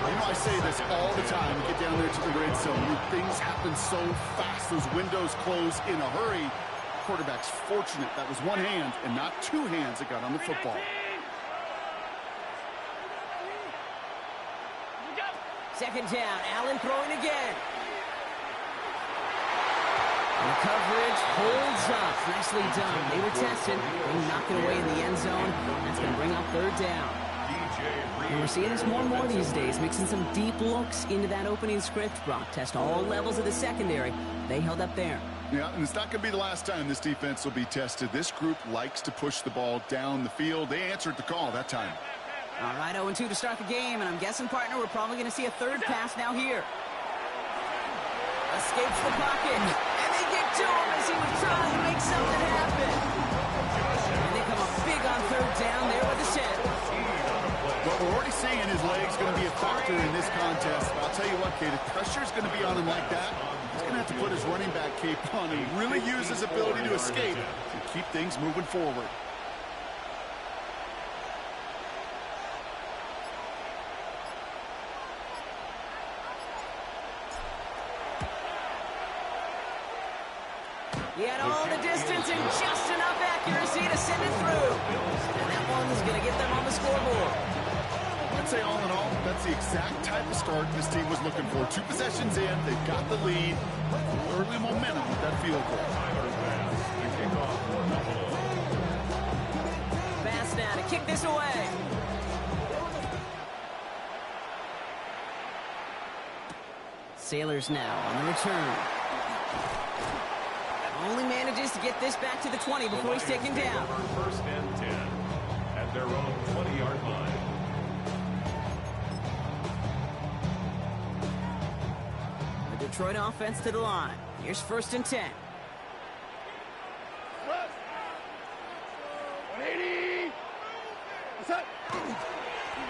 You know, I say this all the time. You get down there to the red zone. Things happen so fast. Those windows close in a hurry. Quarterback's fortunate that was one hand and not 2 hands that got on the football. Second down. Allen throwing again. And the coverage holds up. Nicely done. They were tested. They knocked it away in the end zone. That's going to bring up 3rd down. And we're seeing this more and more these days, mixing some deep looks into that opening script. Brock test all levels of the secondary. They held up there. Yeah, and it's not going to be the last time this defense will be tested. This group likes to push the ball down the field. They answered the call that time. All right, 0-2 to start the game, and I'm guessing, partner, we're probably going to see a 3rd pass now here. Escapes the pocket, and they get to him as he was trying to make something happen. And they come up big on 3rd down there with the 10. factor in this contest. I'll tell you what, Kate, if pressure is going to be on him like that, he's going to have to put his running back cape on and really use his ability to escape and keep things moving forward. He had all the distance and just enough accuracy to send it through. And that one's going to get them on the scoreboard. I'd say all in all, that's the exact type of start this team was looking for. 2 possessions in, they've got the lead. Early momentum with that field goal. Pass now to kick this away. Sailors now on the return. Only manages to get this back to the 20 before he's taken down. First and 10 at their own 20-yard line. The Detroit offense to the line. Here's 1st and 10. 180. What's up?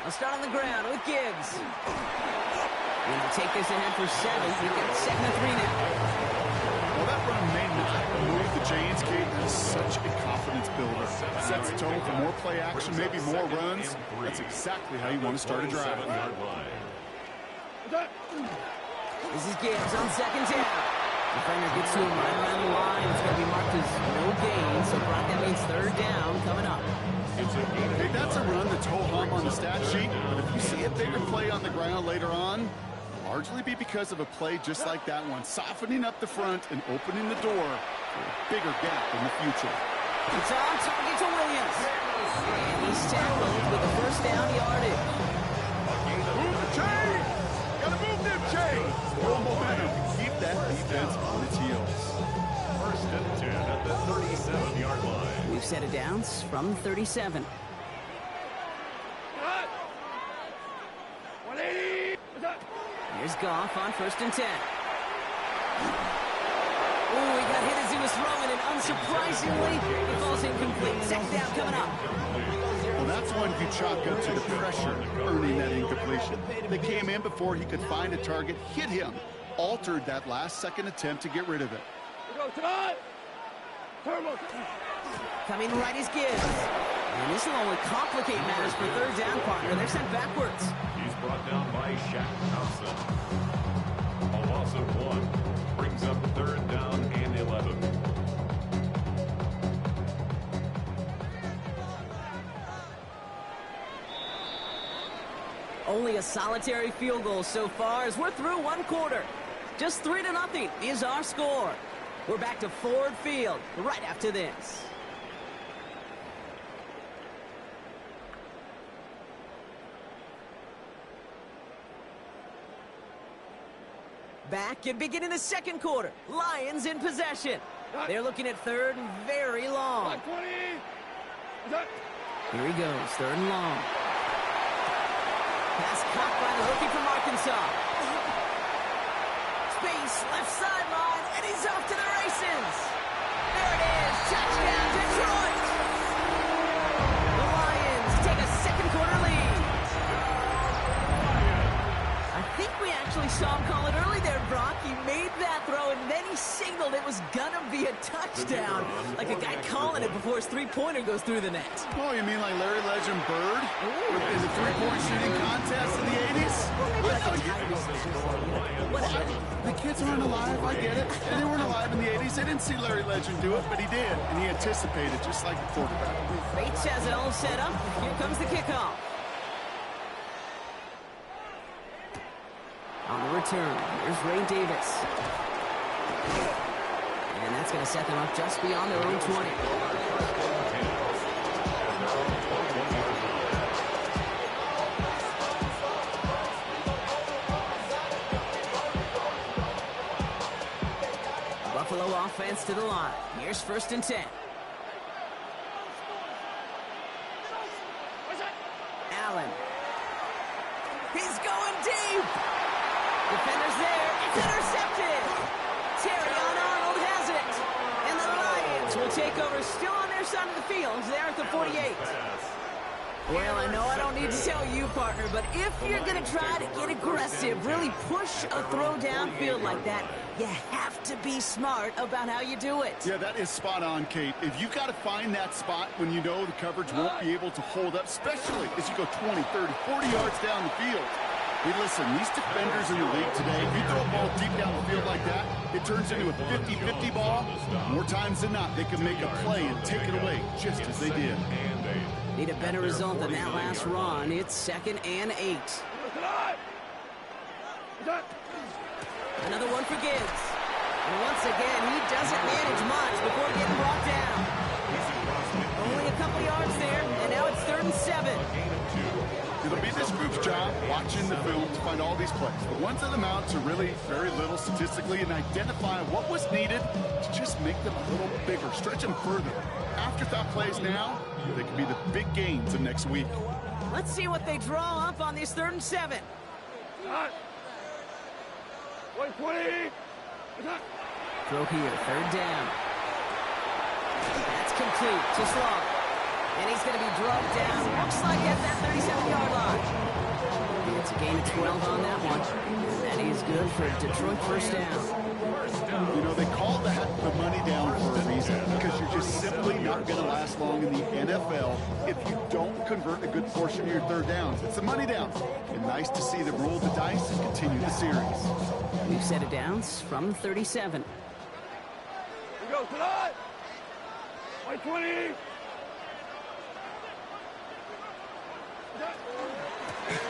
I'll start on the ground with Gibbs. And they'll take this ahead for 7. We've got 2nd and 3 now. Well, that run may not move the chains, Kate. That's such a confidence builder. Sets the tone for more play action, maybe more runs. That's exactly how you want to start a drive. This is Gibbs on 2nd down. Defender gets to him right around the line. It's going to be marked as no gain, so Brock, that means 3rd down coming up. Hey, that's a run that's ho-hum on the stat sheet, but if you see a bigger play on the ground later on, largely be because of a play just like that one, softening up the front and opening the door for a bigger gap in the future. It's on target to Williams. And he's tackled with the 1st down yardage. Move the chain! Gotta move them chains! More momentum. Keep that defense on its heels. 1st and 10 at the 37-yard line. We've set it down from 37. 180. Here's Goff on 1st and 10. Ooh, he got hit as he was throwing, and unsurprisingly, he falls incomplete. 2nd down coming up. Well, that's one you chalk up to the pressure earning that incompletion. They came in before he could find a target, hit him, altered that last-second attempt to get rid of it. Coming right is Gibbs. And this will only complicate matters for 3rd down, partner. They're sent backwards. He's brought down by Shaq Thompson. A loss of 1 brings up 3rd down and 11. Only a solitary field goal so far as we're through 1 quarter. Just 3-0 is our score. We're back to Ford Field right after this. Back and beginning the 2nd quarter. Lions in possession. They're looking at 3rd and very long. Here he goes, 3rd and long. Pass caught by the rookie from Arkansas. Space, left sideline, and he's off to the races. There it is, touchdown Detroit. The Lions take a 2nd quarter lead. I think we actually saw him call it early there, Brock. He made that throw, and then he signaled it was gonna be a touchdown. Like a guy calling it before his 3-pointer goes through the net. Oh, you mean like Larry Legend Bird? In the 3-point shooting contest in the 80s? The kids aren't alive, I get it. And they weren't alive in the 80s. They didn't see Larry Legend do it, but he did. And he anticipated, just like the quarterback. Bates has it all set up. Here comes the kickoff. On the return, here's Ray Davis. And that's going to set them up just beyond their own 20. Buffalo offense to the line. Here's 1st and 10. Allen. He's going deep. Defenders there. It's intercepted. Terrion Arnold has it. And the Lions will take over still on their side of the field. They're at the 48. Well, I know I don't need to tell you, partner, but if you're going to try to get aggressive, really push a throw downfield like that, you have to be smart about how you do it. Yeah, that is spot on, Kate. If you've got to find that spot when you know the coverage won't be able to hold up, especially as you go 20, 30, 40 yards down the field. Hey, listen, these defenders in the league today, if you throw a ball deep down the field like that, it turns into a 50-50 ball. More times than not, they can make a play and take it away, just as they did. Need a better result than that last run. It's 2nd and 8. Another one for Gibbs. And once again, he doesn't manage much before getting brought down. Only a couple yards there, and now it's 3rd and 7. It'll be this group's job watching the film to find all these plays. The ones that amount to really very little statistically and identify what was needed to just make them a little bigger, stretch them further. Afterthought plays now, they could be the big gains of next week. Let's see what they draw up on this 3rd and 7. 120. Throw here, 3rd down. That's complete to Slaw. And he's going to be drugged down. Looks like at that 37-yard line. It's a gain of 12 on that one. That is good for Detroit 1st down. You know, they call that the money down for a reason, because you're just simply not going to last long in the NFL if you don't convert a good portion of your 3rd downs. It's the money down. And nice to see them roll the dice and continue the series. New set of downs from 37. We go tonight. 120.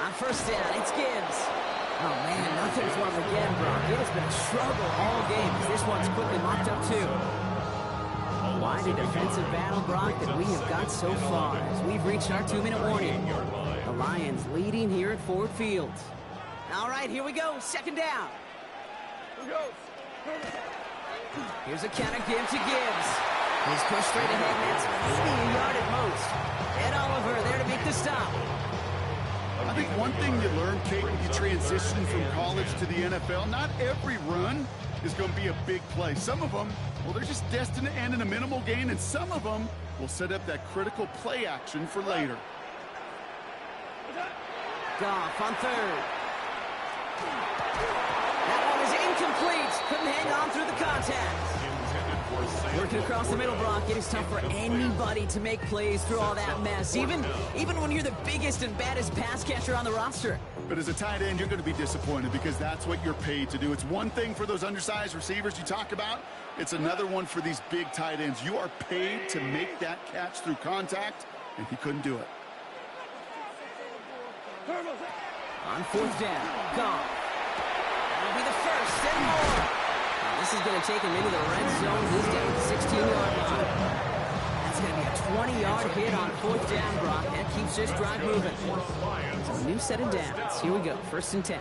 On 1st down, it's Gibbs. Oh, man, nothing for him again, Brock. It has been a struggle all game. This one's quickly mocked up, too. Quite a defensive battle, Brock, that we have got so far as we've reached our 2-minute warning. The Lions leading here at Ford Field. All right, here we go. 2nd down. Here's a counter give to Gibbs. He's pushed straight ahead, and that's maybe a yard at most. Ed Oliver there to make the stop. I think one thing you learn, Kate, when you transition from college to the NFL, not every run is going to be a big play. Some of them, well, they're just destined to end in a minimal gain, and some of them will set up that critical play action for later. Goff on 3rd. That one is incomplete. Couldn't hang on through the contact. Working across the middle, Brock. It is tough for anybody to make plays through all that mess, even when you're the biggest and baddest pass catcher on the roster. But as a tight end, you're going to be disappointed because that's what you're paid to do. It's one thing for those undersized receivers you talk about. It's another one for these big tight ends. You are paid to make that catch through contact, and he couldn't do it. On 4th down, Goff. That'll be the first and more. This is going to take him into the red zone. He's down to the 16-yard line. That's going to be a 20-yard hit on 4th down, Brock. That keeps this drive moving. So a new set of downs. Here we go. 1st and 10.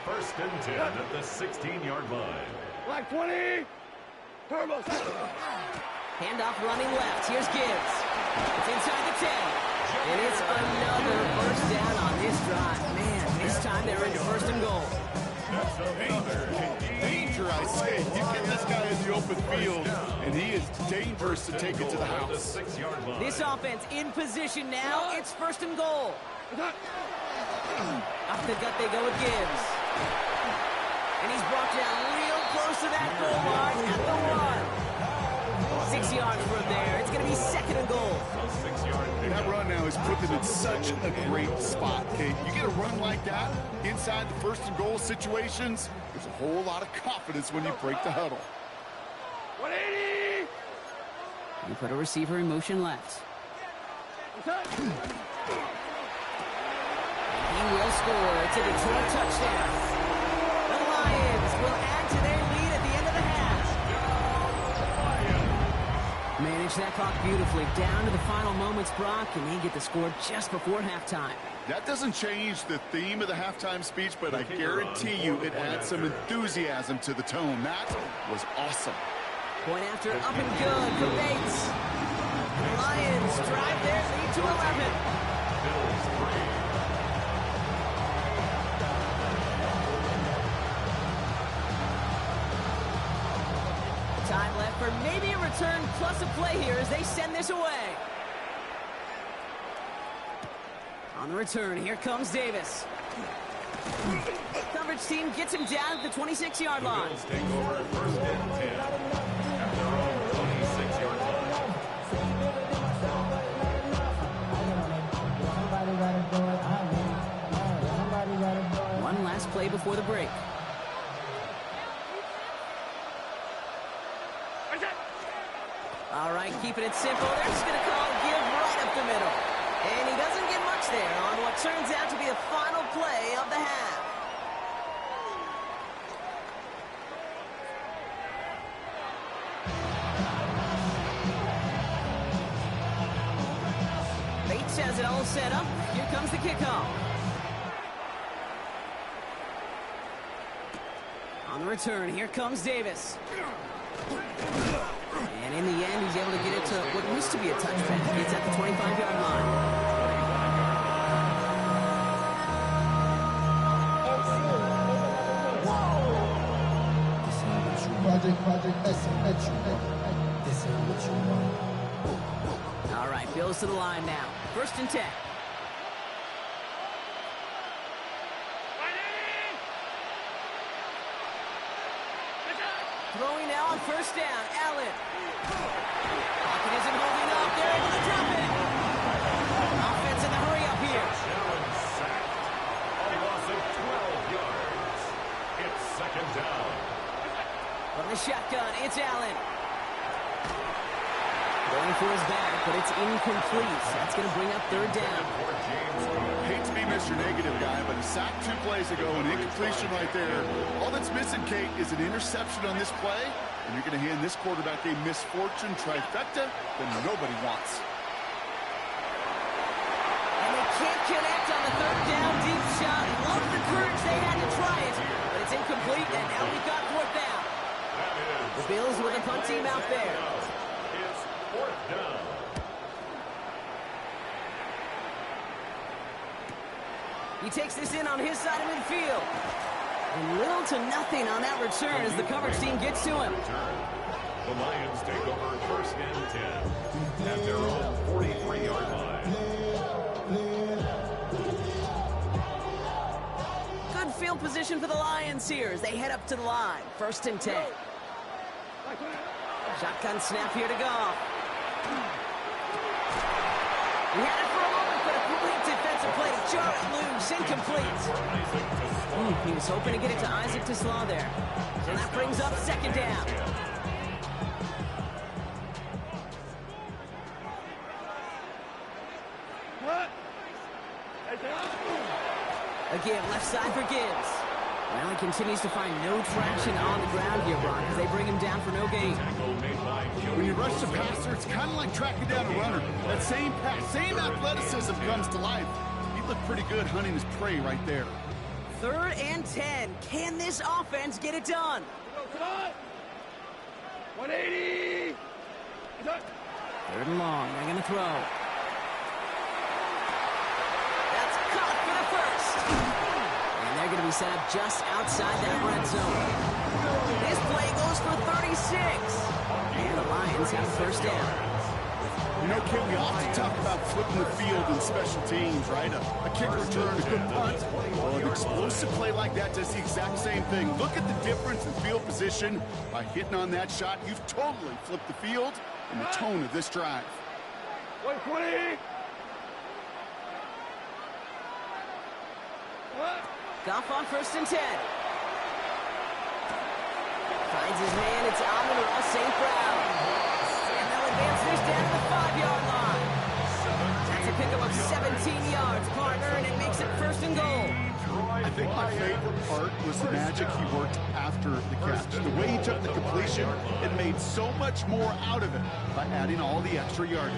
1st and 10 at the 16-yard line. Black 20. Turbo. Handoff running left. Here's Gibbs. It's inside the 10. And it's another 1st down on this drive. Man, this time they're into 1st and goal. Danger, I say. You get this guy in the open field, and he is dangerous to take it to the house. This offense in position now. It's 1st and goal. Up the gut they go with Gibbs. And he's brought down real close to that goal line at the 1. 6 yards from there. It's going to be 2nd and goal. That run now is put them in such a great spot, Kate. You get a run like that inside the 1st and goal situations, there's a whole lot of confidence when you break the huddle. 180. You put a receiver in motion left. And he will score. It's a Detroit touchdown. The Lions will add to their lead at the end of the half. Manage that clock beautifully down to the final moments, Brock, and they get the score just before halftime. That doesn't change the theme of the halftime speech, but I guarantee you it adds some enthusiasm to the tone. That was awesome. Point after up and good for Bates. The Lions drive their lead to 11. Time left for maybe a return plus a play here as they send this away. On the return, here comes Davis. Coverage team gets him down at the 26-yard line. The Bills take over first and 10 at their own 26-yard line. One last play before the break. All right, keeping it simple. They're just going to call give right up the middle. And he doesn't get much there on what turns out to be the final play of the half. Bates has it all set up. Here comes the kickoff. On the return, here comes Davis. And in the end, he's able to get it to what used to be a touchback. It's at the 25-yard line. All right, Bills to the line now. First and 10. Throwing now on first down, Allen. Pocket isn't holding up. They're able to drop it. Offense in the hurry up here. Allen sacked. A loss of 12 yards. It's second down. From the shotgun, it's Allen. Going for his back, but it's incomplete. So that's going to bring up third down. Hate to be Mr. Negative guy, but a sack 2 plays ago, an incompletion right there. All that's missing, Kate, is an interception on this play, and you're going to hand this quarterback a misfortune trifecta that nobody wants. And they can't connect on the third down deep shot. Love the courage they had to try it, but it's incomplete, and now we've got fourth down. The Bills with a punt team out there. It's fourth down. He takes this in on his side of midfield. And little to nothing on that return as the coverage team gets to him. The Lions take over first and 10 at their own 43-yard line. Good field position for the Lions here as they head up to the line. First and 10. Shotgun snap here to go. He had it for a moment, but a complete defensive play to jar it loose. Incomplete. He was hoping to get it to Isaac Teslaw there. So that brings up second down. Again, left side for Gibbs. Well, he continues to find no traction on the ground here, Brock, as they bring him down for no gain. When you rush the passer, it's kind of like tracking down a runner. That same pass, same athleticism comes to life. He looked pretty good hunting his prey right there. Third and 10. Can this offense get it done? 180. Third and long. They're going to throw. That's caught for the first. And they're going to be set up just outside that red zone. This play goes for 36. And the Lions have first down. You know, Kim, we often talk about flipping the field in special teams, right? A kick return, a good punt. Well, an explosive play like that does the exact same thing. Look at the difference in field position. By hitting on that shot, you've totally flipped the field and the tone of this drive. 120. Goff on first and 10. Finds his man. It's Amon-Ra St. Brown. And they'll advance this down to the 5-yard line. That's a pickup of 17 yards, partner, and it makes it first and goal. I think my favorite part was the magic he worked after the catch. The way he took the completion and made so much more out of it by adding all the extra yardage.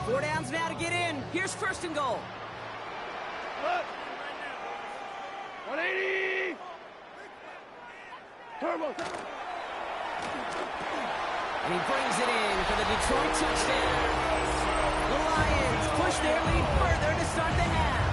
Four downs now to get in. Here's first and goal. 180. Turbo. And he brings it in for the Detroit touchdown. The Lions push their lead further to start the half.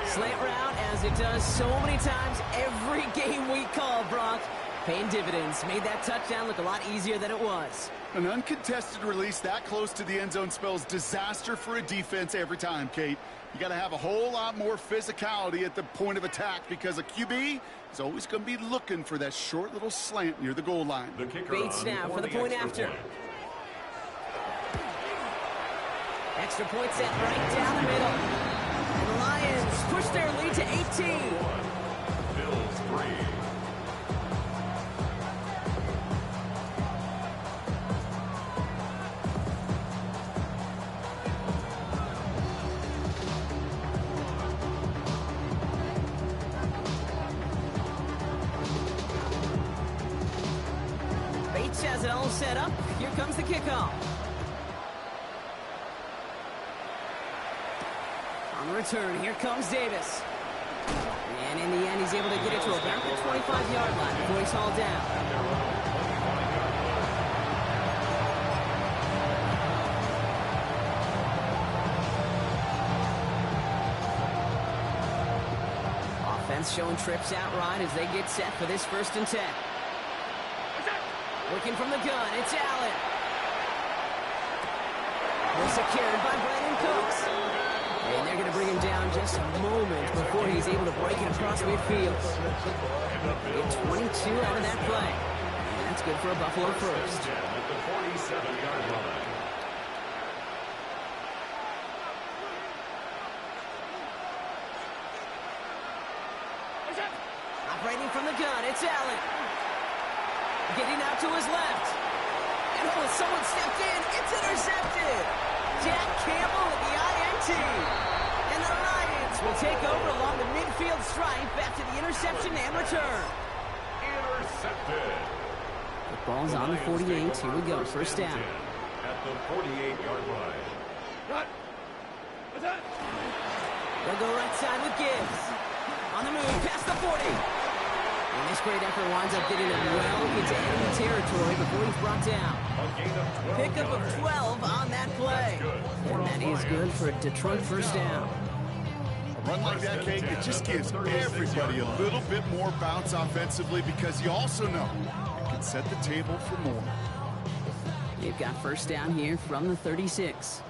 Slant route, as it does so many times every game we call, Brock. Paying dividends. Made that touchdown look a lot easier than it was. An uncontested release that close to the end zone spells disaster for a defense every time, Kate. You got to have a whole lot more physicality at the point of attack because a QB is always going to be looking for that short little slant near the goal line. The kicker Bates now for the point after. Extra point set right down the middle. And the Lions push their lead to 18. Bills 3. Bates has it all set up. Here comes the kickoff. On the return, here comes Davis. And in the end, he's able to get it to about the 25-yard line before he's hauled down. Offense showing trips out right as they get set for this 1st and 10. Looking from the gun, it's Allen. Well secured by Brandon Cooks. And they're going to bring him down just a moment before he's able to break it across midfield. Get 22 out of that play. And that's good for a Buffalo first. At the 47-yard line. Operating from the gun, it's Allen. Getting out to his left. And oh, someone stepped in. It's intercepted. Jack Campbell with the INT. And the Lions will take over along the midfield stripe after the interception and return. Intercepted. The ball's on the 48. Here we go. 1st down. At the 48-yard line. They'll go right side with Gibbs. On the move, past the 40. And this great effort winds up getting him well into enemy territory before he's brought down. Pickup of 12 on that play. And that is good for a Detroit 1st down. A run like that, Kate, it just gives everybody a little bit more bounce offensively because you also know it can set the table for more. They've got 1st down here from the 36.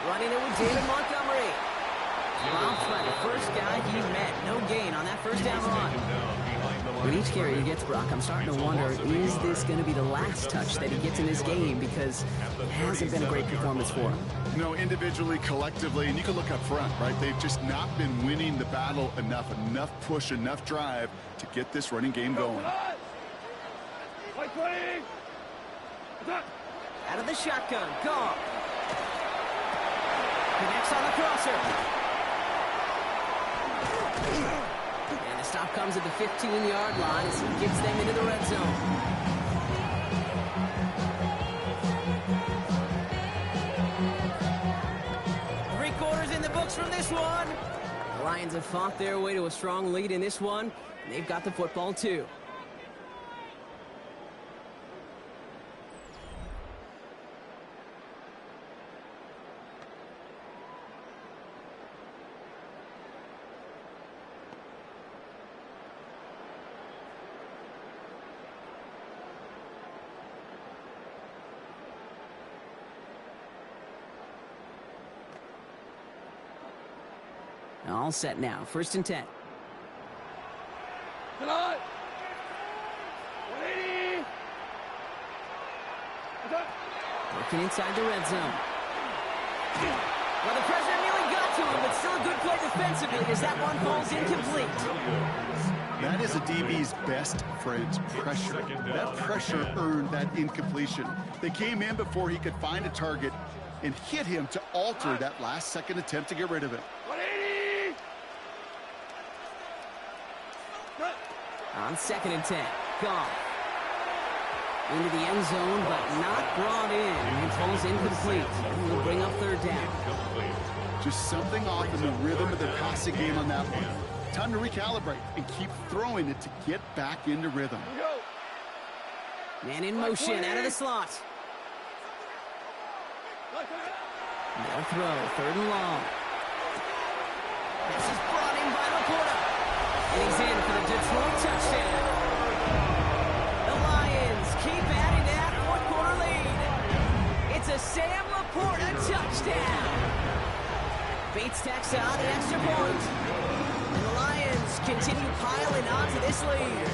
Running it with David Montgomery. Bounced by the first guy he met. No gain on that 1st down run. With each carry he gets, Brock, I'm starting to wonder, is this going to be the last touch that he gets in this game? Because it hasn't been a great performance for him. You know, individually, collectively, and you can look up front, right? They've just not been winning the battle enough push, enough drive to get this running game going. Out of the shotgun, Goff. Connects on the crosser. And the stop comes at the 15-yard line as he gets them into the red zone. Three-quarters in the books from this one. The Lions have fought their way to a strong lead in this one, and they've got the football too. All set now. 1st and 10. Working inside the red zone. Well, the pressure nearly got to him, but still a good play defensively as that one falls incomplete. That is a DB's best friend, pressure. That pressure earned that incompletion. They came in before he could find a target and hit him to alter that last-second attempt to get rid of it. On 2nd and 10, Goff. Into the end zone, but not brought in. It falls incomplete. And will bring up 3rd down. Just something off in the rhythm of the passing game on that one. Time to recalibrate and keep throwing it to get back into rhythm. Man in motion, out of the slot. No throw, 3rd and long. This is brought in by Laporta. And he's in for the Detroit touchdown. The Lions keep adding to that fourth-quarter lead. It's a Sam Laporta touchdown. Bates tacks on the extra point. And the Lions continue piling on to this lead.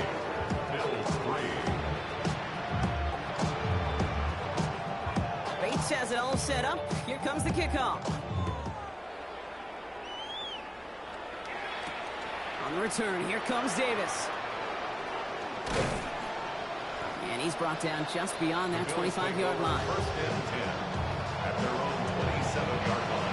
Bates has it all set up. Here comes the kickoff. On the return, here comes Davis. And he's brought down just beyond that 25-yard line. First and 10 at their own 27-yard line.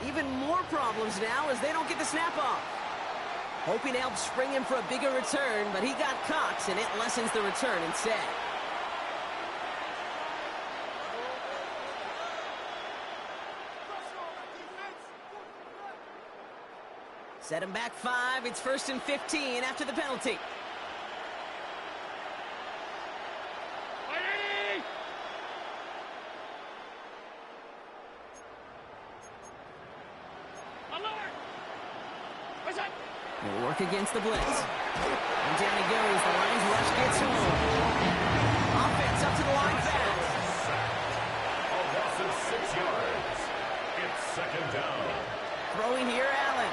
Even more problems now as they don't get the snap off. Hoping to help spring him for a bigger return, but he got caught, and it lessens the return instead. Set him back 5. It's 1st and 15 after the penalty. He'll work against the blitz. And down he goes. The Lions rush gets home. Offense up to the line fast. A loss of 6 yards. It's second down. Throwing here, Allen.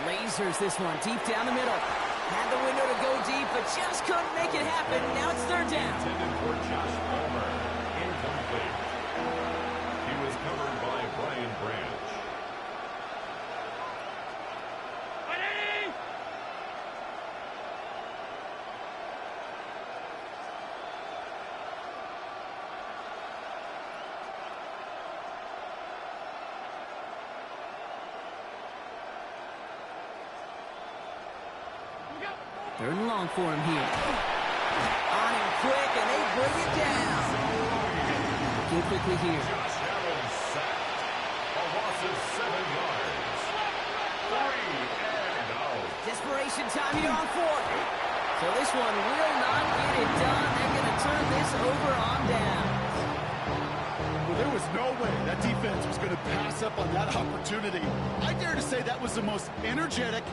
Lasers this one deep down the middle. Had the window to go deep, but just couldn't make it happen. Now it's third down. Intended for Josh Palmer. Incomplete. He was covered by Brian Branch. Third and long for him here. On him quick, and they bring it down. Looking quickly here. Josh Allen sacked. A loss of 7 yards. 3 and out. Desperation time here on 4th. So this one will not get it done. They're going to turn this over on down. Well, there was no way that defense was going to pass up on that opportunity. I dare to say that was the most energetic